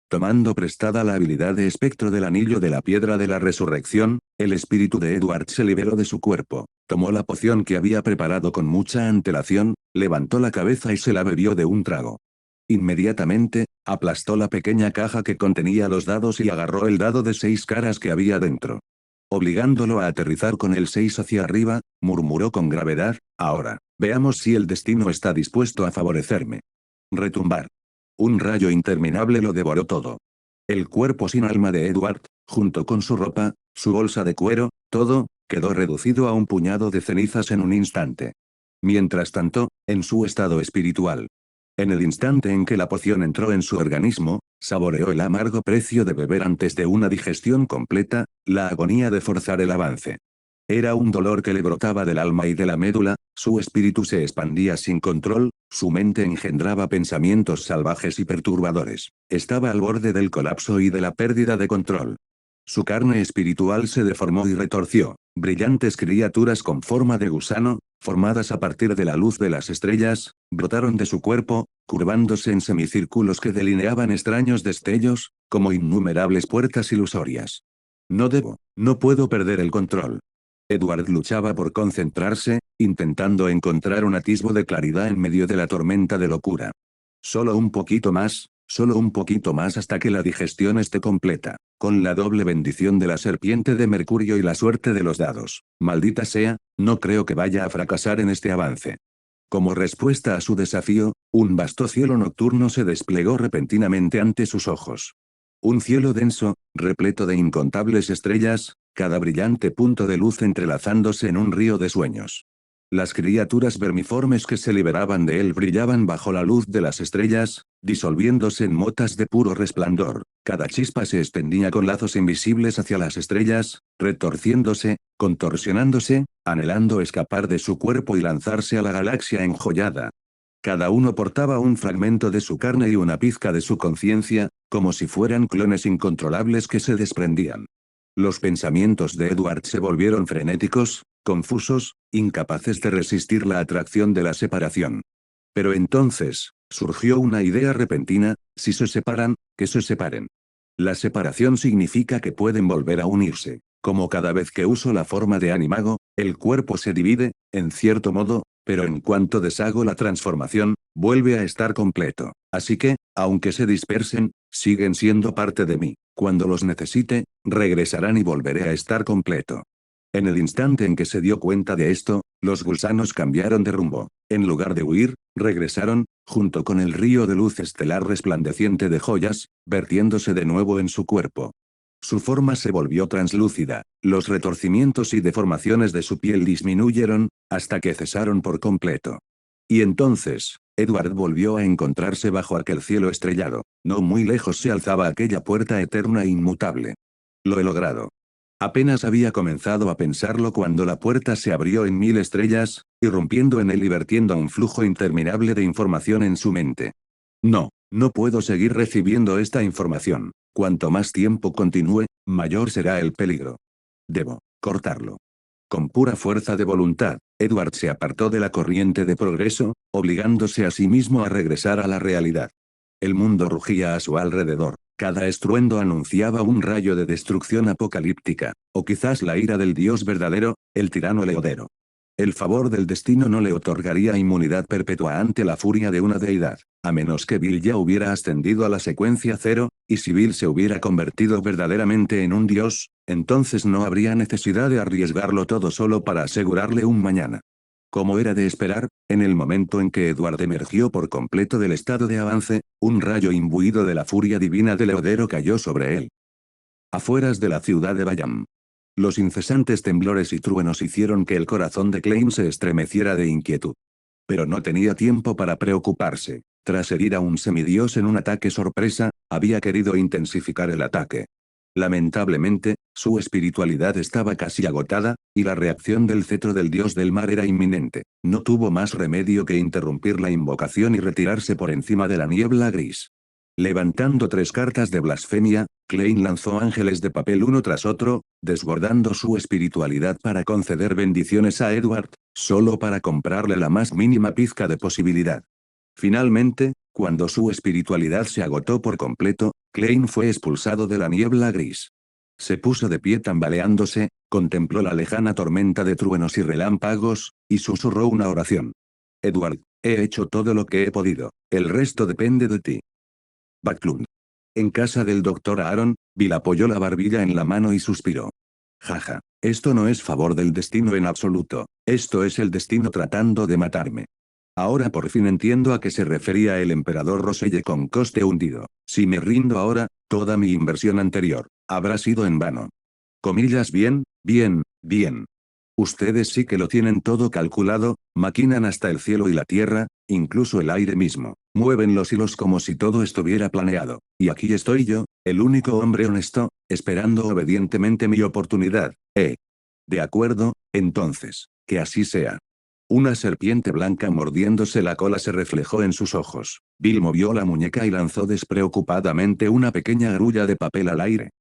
Tomando prestada la habilidad de espectro del anillo de la piedra de la resurrección, el espíritu de Edward se liberó de su cuerpo, tomó la poción que había preparado con mucha antelación, levantó la cabeza y se la bebió de un trago. Inmediatamente, aplastó la pequeña caja que contenía los dados y agarró el dado de 6 caras que había dentro. Obligándolo a aterrizar con el 6 hacia arriba, murmuró con gravedad, ahora, veamos si el destino está dispuesto a favorecerme. Retumbar. Un rayo interminable lo devoró todo. El cuerpo sin alma de Edward, junto con su ropa, su bolsa de cuero, todo, quedó reducido a un puñado de cenizas en un instante. Mientras tanto, en su estado espiritual. En el instante en que la poción entró en su organismo, saboreó el amargo precio de beber antes de una digestión completa, la agonía de forzar el avance. Era un dolor que le brotaba del alma y de la médula, su espíritu se expandía sin control, su mente engendraba pensamientos salvajes y perturbadores. Estaba al borde del colapso y de la pérdida de control. Su carne espiritual se deformó y retorció. Brillantes criaturas con forma de gusano, formadas a partir de la luz de las estrellas, brotaron de su cuerpo, curvándose en semicírculos que delineaban extraños destellos, como innumerables puertas ilusorias. No puedo perder el control. Edward luchaba por concentrarse, intentando encontrar un atisbo de claridad en medio de la tormenta de locura. Solo un poquito más hasta que la digestión esté completa. Con la doble bendición de la serpiente de Mercurio y la suerte de los dados. Maldita sea, no creo que vaya a fracasar en este avance. Como respuesta a su desafío, un vasto cielo nocturno se desplegó repentinamente ante sus ojos. Un cielo denso, repleto de incontables estrellas, cada brillante punto de luz entrelazándose en un río de sueños. Las criaturas vermiformes que se liberaban de él brillaban bajo la luz de las estrellas, disolviéndose en motas de puro resplandor. Cada chispa se extendía con lazos invisibles hacia las estrellas, retorciéndose, contorsionándose, anhelando escapar de su cuerpo y lanzarse a la galaxia enjollada. Cada uno portaba un fragmento de su carne y una pizca de su conciencia, como si fueran clones incontrolables que se desprendían. Los pensamientos de Edward se volvieron frenéticos, confusos, incapaces de resistir la atracción de la separación. Pero entonces, surgió una idea repentina: si se separan, que se separen. La separación significa que pueden volver a unirse. Como cada vez que uso la forma de Animago, el cuerpo se divide, en cierto modo, pero en cuanto deshago la transformación, vuelve a estar completo. Así que, aunque se dispersen, siguen siendo parte de mí. Cuando los necesite, regresarán y volveré a estar completo. En el instante en que se dio cuenta de esto, los gusanos cambiaron de rumbo. En lugar de huir, regresaron, junto con el río de luz estelar resplandeciente de joyas, vertiéndose de nuevo en su cuerpo. Su forma se volvió translúcida, los retorcimientos y deformaciones de su piel disminuyeron, hasta que cesaron por completo. Y entonces, Edward volvió a encontrarse bajo aquel cielo estrellado. No muy lejos se alzaba aquella puerta eterna e inmutable. Lo he logrado. Apenas había comenzado a pensarlo cuando la puerta se abrió en 1000 estrellas, irrumpiendo en él y vertiendo un flujo interminable de información en su mente. No. No puedo seguir recibiendo esta información. Cuanto más tiempo continúe, mayor será el peligro. Debo cortarlo. Con pura fuerza de voluntad, Edward se apartó de la corriente de progreso, obligándose a sí mismo a regresar a la realidad. El mundo rugía a su alrededor, cada estruendo anunciaba un rayo de destrucción apocalíptica, o quizás la ira del Dios verdadero, el tirano Leodero. El favor del destino no le otorgaría inmunidad perpetua ante la furia de una deidad, a menos que Bill ya hubiera ascendido a la secuencia cero, y si Bill se hubiera convertido verdaderamente en un dios, entonces no habría necesidad de arriesgarlo todo solo para asegurarle un mañana. Como era de esperar, en el momento en que Edward emergió por completo del estado de avance, un rayo imbuido de la furia divina de Leodero cayó sobre él. Afueras de la ciudad de Bayam. Los incesantes temblores y truenos hicieron que el corazón de Klein se estremeciera de inquietud. Pero no tenía tiempo para preocuparse. Tras herir a un semidios en un ataque sorpresa, había querido intensificar el ataque. Lamentablemente, su espiritualidad estaba casi agotada, y la reacción del cetro del dios del mar era inminente. No tuvo más remedio que interrumpir la invocación y retirarse por encima de la niebla gris. Levantando 3 cartas de blasfemia, Klein lanzó ángeles de papel uno tras otro, desbordando su espiritualidad para conceder bendiciones a Edward, solo para comprarle la más mínima pizca de posibilidad. Finalmente, cuando su espiritualidad se agotó por completo, Klein fue expulsado de la niebla gris. Se puso de pie tambaleándose, contempló la lejana tormenta de truenos y relámpagos, y susurró una oración. Edward, he hecho todo lo que he podido, el resto depende de ti. Backlund. En casa del doctor Aaron, Bill apoyó la barbilla en la mano y suspiró. Jaja, esto no es favor del destino en absoluto, esto es el destino tratando de matarme. Ahora por fin entiendo a qué se refería el emperador Roselle con coste hundido. Si me rindo ahora, toda mi inversión anterior habrá sido en vano. Comillas bien, bien, bien. Ustedes sí que lo tienen todo calculado, maquinan hasta el cielo y la tierra, incluso el aire mismo, mueven los hilos como si todo estuviera planeado, y aquí estoy yo, el único hombre honesto, esperando obedientemente mi oportunidad, De acuerdo, entonces, que así sea. Una serpiente blanca mordiéndose la cola se reflejó en sus ojos. Bill movió la muñeca y lanzó despreocupadamente una pequeña grulla de papel al aire.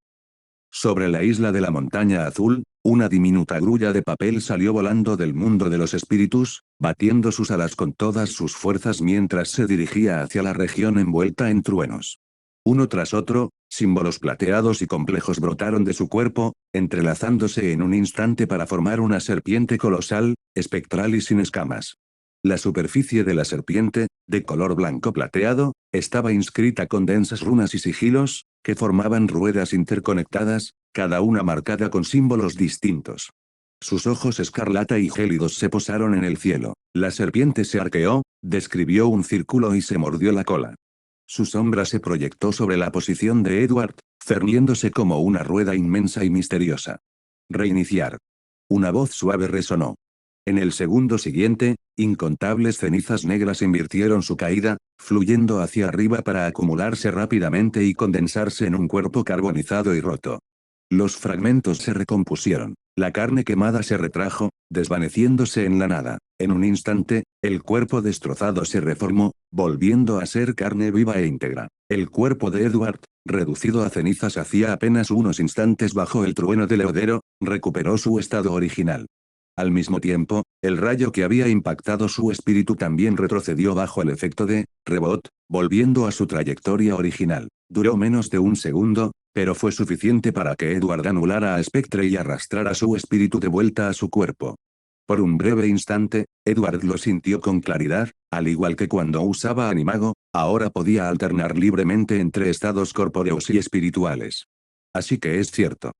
Sobre la isla de la montaña azul, una diminuta grulla de papel salió volando del mundo de los espíritus, batiendo sus alas con todas sus fuerzas mientras se dirigía hacia la región envuelta en truenos. Uno tras otro, símbolos plateados y complejos brotaron de su cuerpo, entrelazándose en un instante para formar una serpiente colosal, espectral y sin escamas. La superficie de la serpiente, de color blanco plateado, estaba inscrita con densas runas y sigilos, que formaban ruedas interconectadas, cada una marcada con símbolos distintos. Sus ojos escarlata y gélidos se posaron en el cielo. La serpiente se arqueó, describió un círculo y se mordió la cola. Su sombra se proyectó sobre la posición de Edward, cerniéndose como una rueda inmensa y misteriosa. Reiniciar. Una voz suave resonó. En el segundo siguiente, incontables cenizas negras invirtieron su caída, fluyendo hacia arriba para acumularse rápidamente y condensarse en un cuerpo carbonizado y roto. Los fragmentos se recompusieron. La carne quemada se retrajo, desvaneciéndose en la nada. En un instante, el cuerpo destrozado se reformó, volviendo a ser carne viva e íntegra. El cuerpo de Edward, reducido a cenizas hacía apenas unos instantes bajo el trueno de Leodero, recuperó su estado original. Al mismo tiempo, el rayo que había impactado su espíritu también retrocedió bajo el efecto de rebot, volviendo a su trayectoria original. Duró menos de un segundo, pero fue suficiente para que Edward anulara a Spectre y arrastrara su espíritu de vuelta a su cuerpo. Por un breve instante, Edward lo sintió con claridad, al igual que cuando usaba Animago, ahora podía alternar libremente entre estados corpóreos y espirituales. Así que es cierto.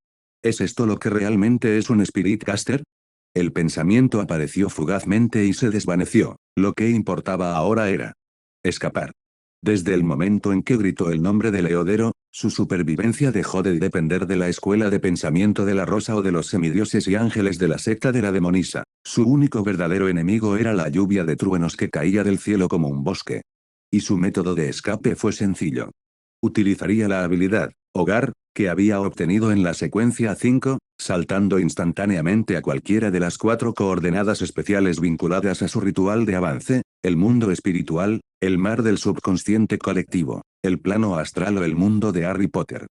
¿Es esto lo que realmente es un Spirit Caster? El pensamiento apareció fugazmente y se desvaneció. Lo que importaba ahora era escapar. Desde el momento en que gritó el nombre de Leodero, su supervivencia dejó de depender de la escuela de pensamiento de la Rosa o de los semidioses y ángeles de la secta de la demonisa. Su único verdadero enemigo era la lluvia de truenos que caía del cielo como un bosque. Y su método de escape fue sencillo. Utilizaría la habilidad, Hogar, que había obtenido en la secuencia 5, saltando instantáneamente a cualquiera de las 4 coordenadas especiales vinculadas a su ritual de avance, El mundo espiritual, el mar del subconsciente colectivo, el plano astral o el mundo de Harry Potter.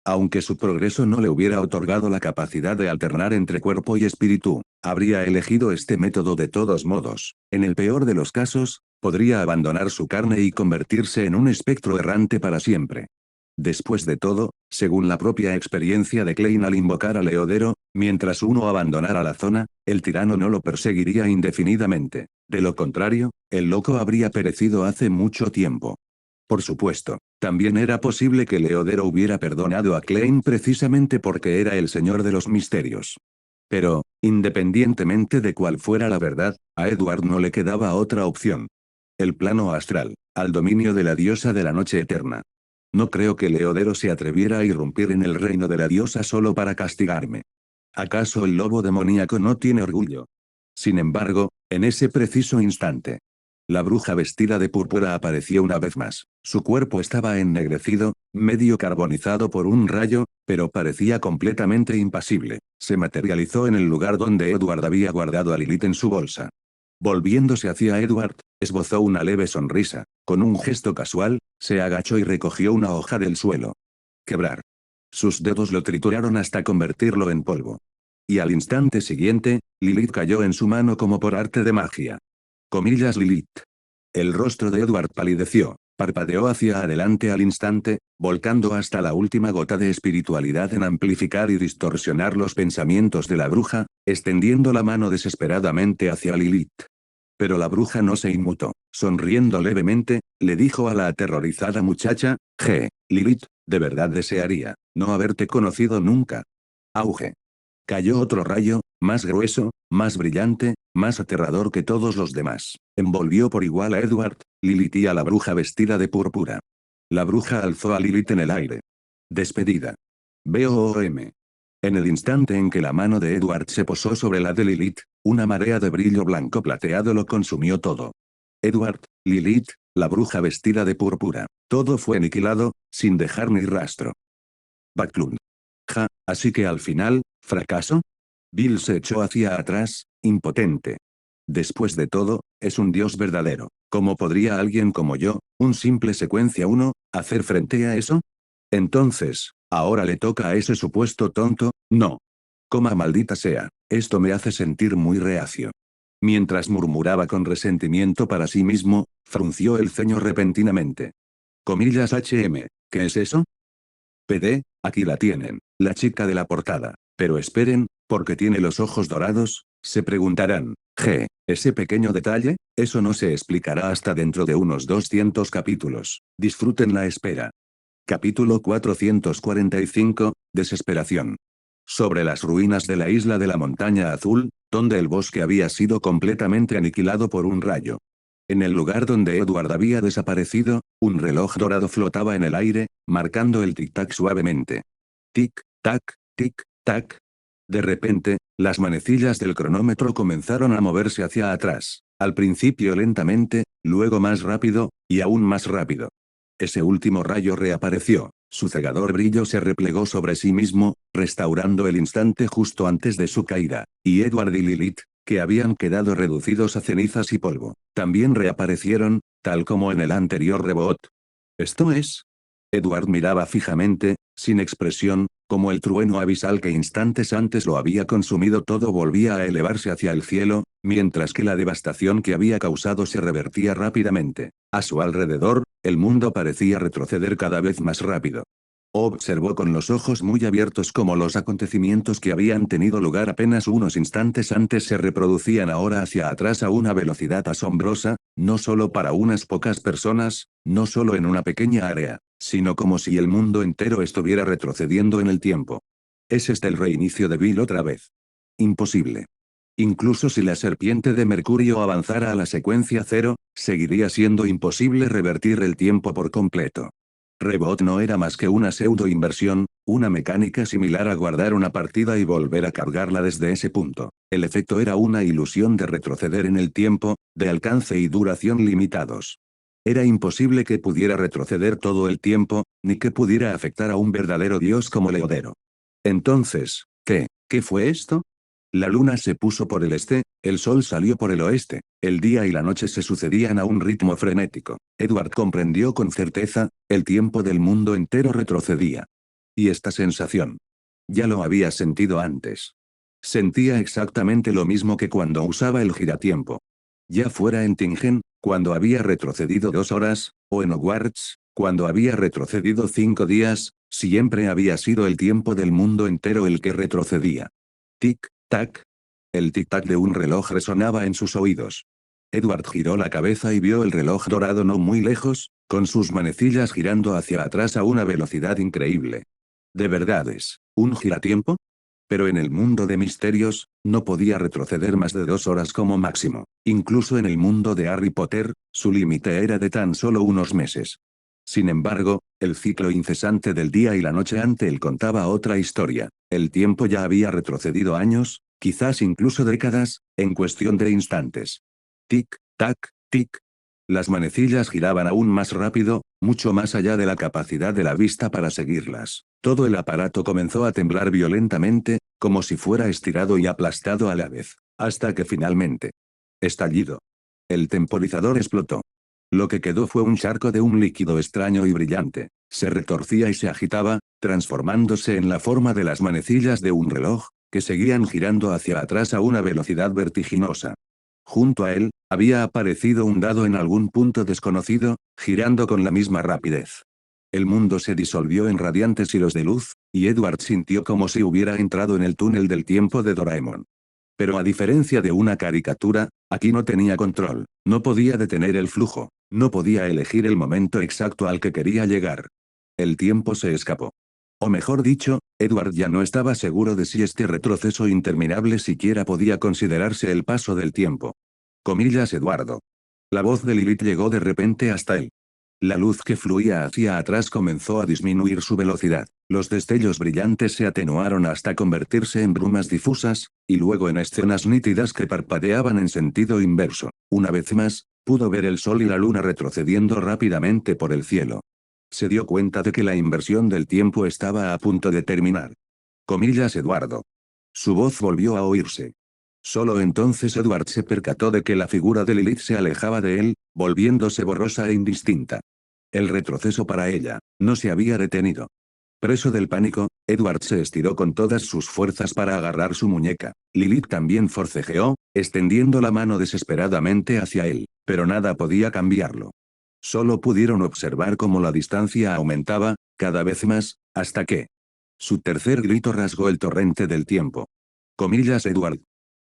Aunque su progreso no le hubiera otorgado la capacidad de alternar entre cuerpo y espíritu, habría elegido este método de todos modos. En el peor de los casos, podría abandonar su carne y convertirse en un espectro errante para siempre. Después de todo, según la propia experiencia de Klein al invocar a Leodero, mientras uno abandonara la zona, el tirano no lo perseguiría indefinidamente. De lo contrario, el loco habría perecido hace mucho tiempo. Por supuesto, también era posible que Leodero hubiera perdonado a Klein precisamente porque era el señor de los misterios. Pero, independientemente de cuál fuera la verdad, a Edward no le quedaba otra opción. El plano astral, al dominio de la diosa de la noche eterna. No creo que Leodero se atreviera a irrumpir en el reino de la diosa solo para castigarme. ¿Acaso el lobo demoníaco no tiene orgullo? Sin embargo, en ese preciso instante, la bruja vestida de púrpura apareció una vez más. Su cuerpo estaba ennegrecido, medio carbonizado por un rayo, pero parecía completamente impasible. Se materializó en el lugar donde Edward había guardado a Lilith en su bolsa. Volviéndose hacia Edward, esbozó una leve sonrisa. Con un gesto casual, se agachó y recogió una hoja del suelo. Quebrar. Sus dedos lo trituraron hasta convertirlo en polvo. Y al instante siguiente, Lilith cayó en su mano como por arte de magia. Comillas Lilith. El rostro de Edward palideció, parpadeó hacia adelante al instante, volcando hasta la última gota de espiritualidad en amplificar y distorsionar los pensamientos de la bruja, extendiendo la mano desesperadamente hacia Lilith. Pero la bruja no se inmutó. Sonriendo levemente, le dijo a la aterrorizada muchacha, Lilith, de verdad desearía no haberte conocido nunca. Auge. Cayó otro rayo, más grueso, más brillante, más aterrador que todos los demás. Envolvió por igual a Edward, Lilith y a la bruja vestida de púrpura. La bruja alzó a Lilith en el aire. Despedida. BOOM. En el instante en que la mano de Edward se posó sobre la de Lilith, una marea de brillo blanco plateado lo consumió todo. Edward, Lilith, la bruja vestida de púrpura. Todo fue aniquilado, sin dejar ni rastro. Backlund. Así que al final, ¿fracaso? Bill se echó hacia atrás, impotente. Después de todo, es un dios verdadero. ¿Cómo podría alguien como yo, un simple secuencia 1, hacer frente a eso? Entonces, ahora le toca a ese supuesto tonto, no. Coma maldita sea, esto me hace sentir muy reacio. Mientras murmuraba con resentimiento para sí mismo, frunció el ceño repentinamente. Comillas HM, ¿qué es eso? PD, aquí la tienen, la chica de la portada. Pero esperen, porque tiene los ojos dorados, se preguntarán. Ese pequeño detalle, eso no se explicará hasta dentro de unos 200 capítulos. Disfruten la espera. Capítulo 445, Desesperación. Sobre las ruinas de la isla de la Montaña Azul, donde el bosque había sido completamente aniquilado por un rayo. En el lugar donde Edward había desaparecido, un reloj dorado flotaba en el aire, marcando el tic-tac suavemente. Tic-tac, tic-tac. De repente, las manecillas del cronómetro comenzaron a moverse hacia atrás, al principio lentamente, luego más rápido, y aún más rápido. Ese último rayo reapareció, su cegador brillo se replegó sobre sí mismo, restaurando el instante justo antes de su caída, y Edward y Lilith, que habían quedado reducidos a cenizas y polvo, también reaparecieron, tal como en el anterior reboot. ¿Esto es? Edward miraba fijamente, sin expresión, como el trueno abisal que instantes antes lo había consumido todo volvía a elevarse hacia el cielo, mientras que la devastación que había causado se revertía rápidamente. A su alrededor, el mundo parecía retroceder cada vez más rápido. Observó con los ojos muy abiertos cómo los acontecimientos que habían tenido lugar apenas unos instantes antes se reproducían ahora hacia atrás a una velocidad asombrosa, no solo para unas pocas personas, no solo en una pequeña área, sino como si el mundo entero estuviera retrocediendo en el tiempo. ¿Es este el reinicio de Bill otra vez? Imposible. Incluso si la serpiente de Mercurio avanzara a la secuencia 0, seguiría siendo imposible revertir el tiempo por completo. Reboot no era más que una pseudo-inversión, una mecánica similar a guardar una partida y volver a cargarla desde ese punto. El efecto era una ilusión de retroceder en el tiempo, de alcance y duración limitados. Era imposible que pudiera retroceder todo el tiempo, ni que pudiera afectar a un verdadero dios como Leodero. Entonces, ¿qué fue esto? La luna se puso por el este, el sol salió por el oeste, el día y la noche se sucedían a un ritmo frenético. Edward comprendió con certeza, el tiempo del mundo entero retrocedía. Y esta sensación. Ya lo había sentido antes. Sentía exactamente lo mismo que cuando usaba el giratiempo. Ya fuera en Tingen, cuando había retrocedido 2 horas, o en Hogwarts, cuando había retrocedido 5 días, siempre había sido el tiempo del mundo entero el que retrocedía. Tic, tac. El tic-tac de un reloj resonaba en sus oídos. Edward giró la cabeza y vio el reloj dorado no muy lejos, con sus manecillas girando hacia atrás a una velocidad increíble. ¿De verdad es un giratiempo? Pero en el mundo de misterios, no podía retroceder más de 2 horas como máximo. Incluso en el mundo de Harry Potter, su límite era de tan solo unos meses. Sin embargo, el ciclo incesante del día y la noche ante él contaba otra historia. El tiempo ya había retrocedido años, quizás incluso décadas, en cuestión de instantes. Tic, tac, tic. Las manecillas giraban aún más rápido, mucho más allá de la capacidad de la vista para seguirlas. Todo el aparato comenzó a temblar violentamente, como si fuera estirado y aplastado a la vez, hasta que finalmente. Estallido. El temporizador explotó. Lo que quedó fue un charco de un líquido extraño y brillante. Se retorcía y se agitaba, transformándose en la forma de las manecillas de un reloj, que seguían girando hacia atrás a una velocidad vertiginosa. Junto a él, había aparecido un dado en algún punto desconocido, girando con la misma rapidez. El mundo se disolvió en radiantes hilos de luz, y Edward sintió como si hubiera entrado en el túnel del tiempo de Doraemon. Pero a diferencia de una caricatura, aquí no tenía control, no podía detener el flujo, no podía elegir el momento exacto al que quería llegar. El tiempo se escapó. O mejor dicho, Edward ya no estaba seguro de si este retroceso interminable siquiera podía considerarse el paso del tiempo. Comillas Eduardo. La voz de Lilith llegó de repente hasta él. La luz que fluía hacia atrás comenzó a disminuir su velocidad. Los destellos brillantes se atenuaron hasta convertirse en brumas difusas, y luego en escenas nítidas que parpadeaban en sentido inverso. Una vez más, pudo ver el sol y la luna retrocediendo rápidamente por el cielo. Se dio cuenta de que la inversión del tiempo estaba a punto de terminar. Comillas Eduardo. Su voz volvió a oírse. Solo entonces Edward se percató de que la figura de Lilith se alejaba de él, volviéndose borrosa e indistinta. El retroceso para ella, no se había detenido. Preso del pánico, Edward se estiró con todas sus fuerzas para agarrar su muñeca. Lilith también forcejeó, extendiendo la mano desesperadamente hacia él, pero nada podía cambiarlo. Solo pudieron observar cómo la distancia aumentaba, cada vez más, hasta que. Su tercer grito rasgó el torrente del tiempo. Comillas Edward.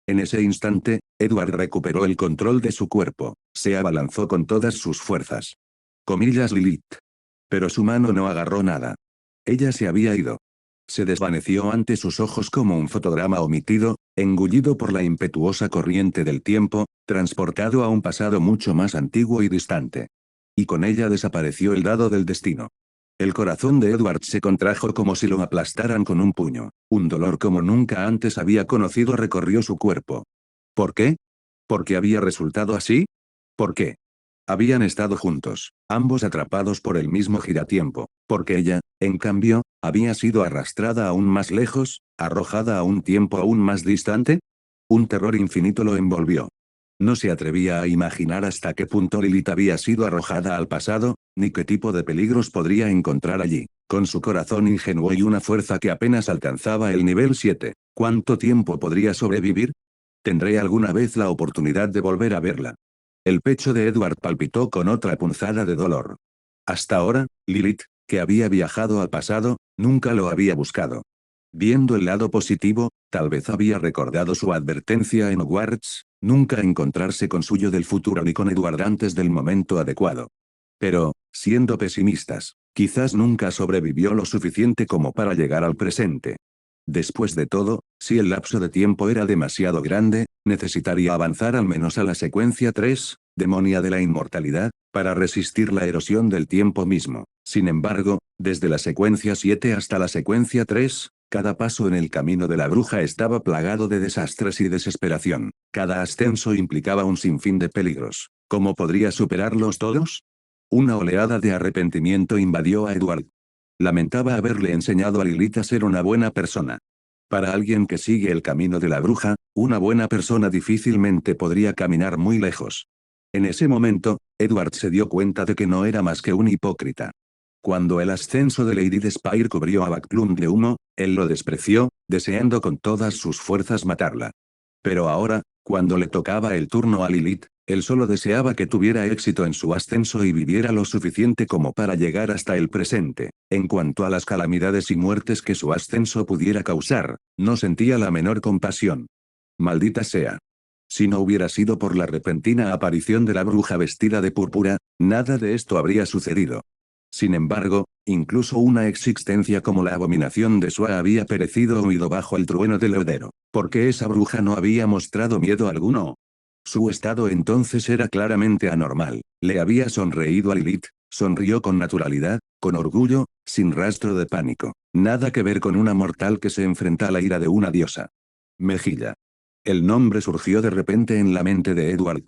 En ese instante, Edward recuperó el control de su cuerpo, se abalanzó con todas sus fuerzas. Comillas Lilith. Pero su mano no agarró nada. Ella se había ido. Se desvaneció ante sus ojos como un fotograma omitido, engullido por la impetuosa corriente del tiempo, transportado a un pasado mucho más antiguo y distante. Y con ella desapareció el dado del destino. El corazón de Edward se contrajo como si lo aplastaran con un puño. Un dolor como nunca antes había conocido recorrió su cuerpo. ¿Por qué? ¿Por qué había resultado así? ¿Por qué? Habían estado juntos, ambos atrapados por el mismo giratiempo, porque ella, en cambio, había sido arrastrada aún más lejos, arrojada a un tiempo aún más distante. Un terror infinito lo envolvió. No se atrevía a imaginar hasta qué punto Lilith había sido arrojada al pasado, ni qué tipo de peligros podría encontrar allí. Con su corazón ingenuo y una fuerza que apenas alcanzaba el nivel 7, ¿cuánto tiempo podría sobrevivir? ¿Tendré alguna vez la oportunidad de volver a verla? El pecho de Edward palpitó con otra punzada de dolor. Hasta ahora, Lilith, que había viajado al pasado, nunca lo había buscado. Viendo el lado positivo, tal vez había recordado su advertencia en Hogwarts, nunca encontrarse con suyo del futuro ni con Edward antes del momento adecuado. Pero, siendo pesimistas, quizás nunca sobrevivió lo suficiente como para llegar al presente. Después de todo, si el lapso de tiempo era demasiado grande, necesitaría avanzar al menos a la secuencia 3, demonia de la inmortalidad, para resistir la erosión del tiempo mismo. Sin embargo, desde la secuencia 7 hasta la secuencia 3, cada paso en el camino de la bruja estaba plagado de desastres y desesperación. Cada ascenso implicaba un sinfín de peligros. ¿Cómo podría superarlos todos? Una oleada de arrepentimiento invadió a Edward. Lamentaba haberle enseñado a Lilith a ser una buena persona. Para alguien que sigue el camino de la bruja, una buena persona difícilmente podría caminar muy lejos. En ese momento, Edward se dio cuenta de que no era más que un hipócrita. Cuando el ascenso de Lady Despire cubrió a Backlund de humo, él lo despreció, deseando con todas sus fuerzas matarla. Pero ahora, cuando le tocaba el turno a Lilith, él solo deseaba que tuviera éxito en su ascenso y viviera lo suficiente como para llegar hasta el presente. En cuanto a las calamidades y muertes que su ascenso pudiera causar, no sentía la menor compasión. Maldita sea. Si no hubiera sido por la repentina aparición de la bruja vestida de púrpura, nada de esto habría sucedido. Sin embargo, incluso una existencia como la abominación de Sua había perecido huido bajo el trueno del heredero, porque esa bruja no había mostrado miedo alguno. Su estado entonces era claramente anormal. Le había sonreído a Lilith, sonrió con naturalidad, con orgullo, sin rastro de pánico. Nada que ver con una mortal que se enfrenta a la ira de una diosa. Mejilla. El nombre surgió de repente en la mente de Edward.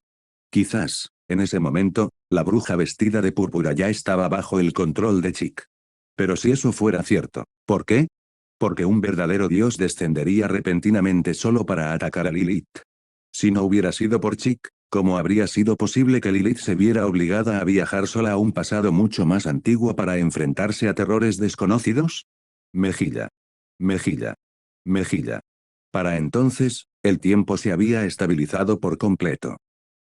Quizás, en ese momento, la bruja vestida de púrpura ya estaba bajo el control de Chick. Pero si eso fuera cierto, ¿por qué? Porque un verdadero dios descendería repentinamente solo para atacar a Lilith. Si no hubiera sido por Chick, ¿cómo habría sido posible que Lilith se viera obligada a viajar sola a un pasado mucho más antiguo para enfrentarse a terrores desconocidos? Mejilla. Mejilla. Mejilla. Para entonces, el tiempo se había estabilizado por completo.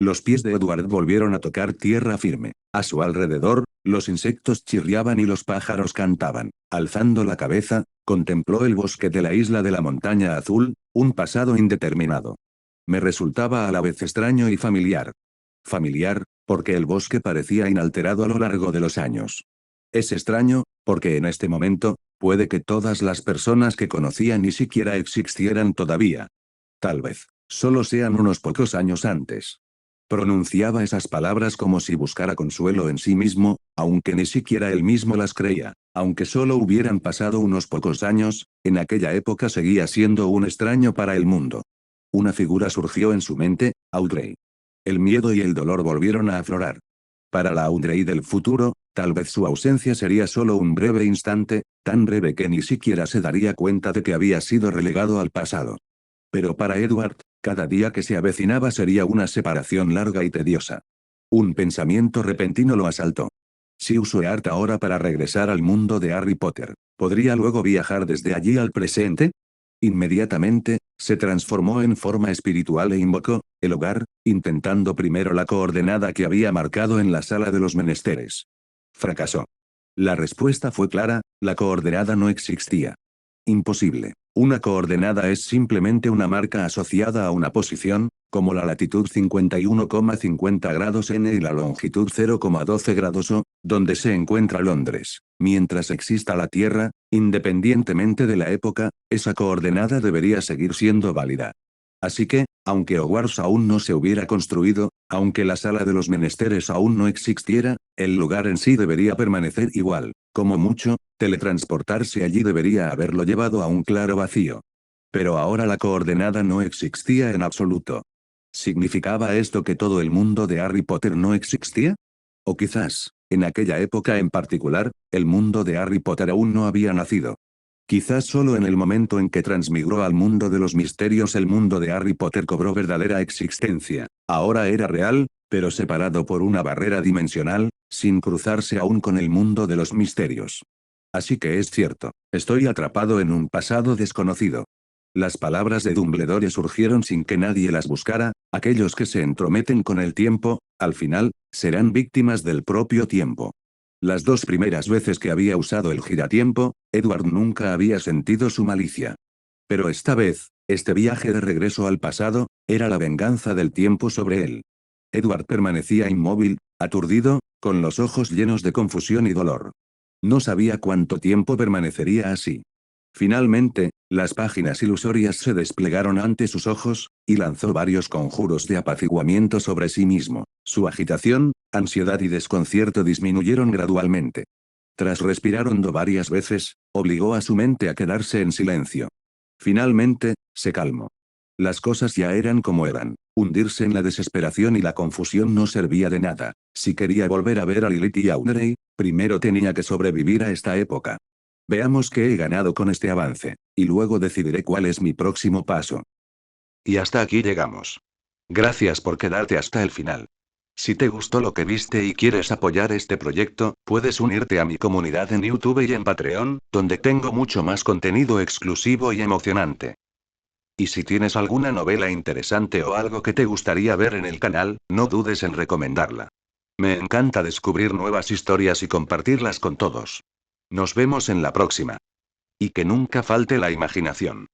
Los pies de Edward volvieron a tocar tierra firme. A su alrededor, los insectos chirriaban y los pájaros cantaban. Alzando la cabeza, contempló el bosque de la isla de la montaña azul, un pasado indeterminado. Me resultaba a la vez extraño y familiar. Familiar, porque el bosque parecía inalterado a lo largo de los años. Es extraño, porque en este momento, puede que todas las personas que conocía ni siquiera existieran todavía. Tal vez, solo sean unos pocos años antes. Pronunciaba esas palabras como si buscara consuelo en sí mismo, aunque ni siquiera él mismo las creía. Aunque solo hubieran pasado unos pocos años, en aquella época seguía siendo un extraño para el mundo. Una figura surgió en su mente, Audrey. El miedo y el dolor volvieron a aflorar. Para la Audrey del futuro, tal vez su ausencia sería solo un breve instante, tan breve que ni siquiera se daría cuenta de que había sido relegado al pasado. Pero para Edward, cada día que se avecinaba sería una separación larga y tediosa. Un pensamiento repentino lo asaltó. Si usó Art ahora para regresar al mundo de Harry Potter, ¿podría luego viajar desde allí al presente? Inmediatamente, se transformó en forma espiritual e invocó el hogar, intentando primero la coordenada que había marcado en la sala de los menesteres. Fracasó. La respuesta fue clara, la coordenada no existía. Imposible. Una coordenada es simplemente una marca asociada a una posición, como la latitud 51,50 grados N y la longitud 0,12 grados O, donde se encuentra Londres. Mientras exista la Tierra, independientemente de la época, esa coordenada debería seguir siendo válida. Así que, aunque Hogwarts aún no se hubiera construido, aunque la sala de los menesteres aún no existiera, el lugar en sí debería permanecer igual. Como mucho, teletransportarse allí debería haberlo llevado a un claro vacío. Pero ahora la coordenada no existía en absoluto. ¿Significaba esto que todo el mundo de Harry Potter no existía? O quizás, en aquella época en particular, el mundo de Harry Potter aún no había nacido. Quizás solo en el momento en que transmigró al mundo de los misterios el mundo de Harry Potter cobró verdadera existencia. Ahora era real, pero separado por una barrera dimensional, sin cruzarse aún con el mundo de los misterios. Así que es cierto, estoy atrapado en un pasado desconocido. Las palabras de Dumbledore surgieron sin que nadie las buscara, aquellos que se entrometen con el tiempo, al final, serán víctimas del propio tiempo. Las dos primeras veces que había usado el giratiempo, Edward nunca había sentido su malicia. Pero esta vez, este viaje de regreso al pasado, era la venganza del tiempo sobre él. Edward permanecía inmóvil, aturdido, con los ojos llenos de confusión y dolor. No sabía cuánto tiempo permanecería así. Finalmente, las páginas ilusorias se desplegaron ante sus ojos, y lanzó varios conjuros de apaciguamiento sobre sí mismo. Su agitación, ansiedad y desconcierto disminuyeron gradualmente. Tras respirar hondo varias veces, obligó a su mente a quedarse en silencio. Finalmente, se calmó. Las cosas ya eran como eran. Hundirse en la desesperación y la confusión no servía de nada. Si quería volver a ver a Lilith y Audrey, primero tenía que sobrevivir a esta época. Veamos qué he ganado con este avance, y luego decidiré cuál es mi próximo paso. Y hasta aquí llegamos. Gracias por quedarte hasta el final. Si te gustó lo que viste y quieres apoyar este proyecto, puedes unirte a mi comunidad en YouTube y en Patreon, donde tengo mucho más contenido exclusivo y emocionante. Y si tienes alguna novela interesante o algo que te gustaría ver en el canal, no dudes en recomendarla. Me encanta descubrir nuevas historias y compartirlas con todos. Nos vemos en la próxima. Y que nunca falte la imaginación.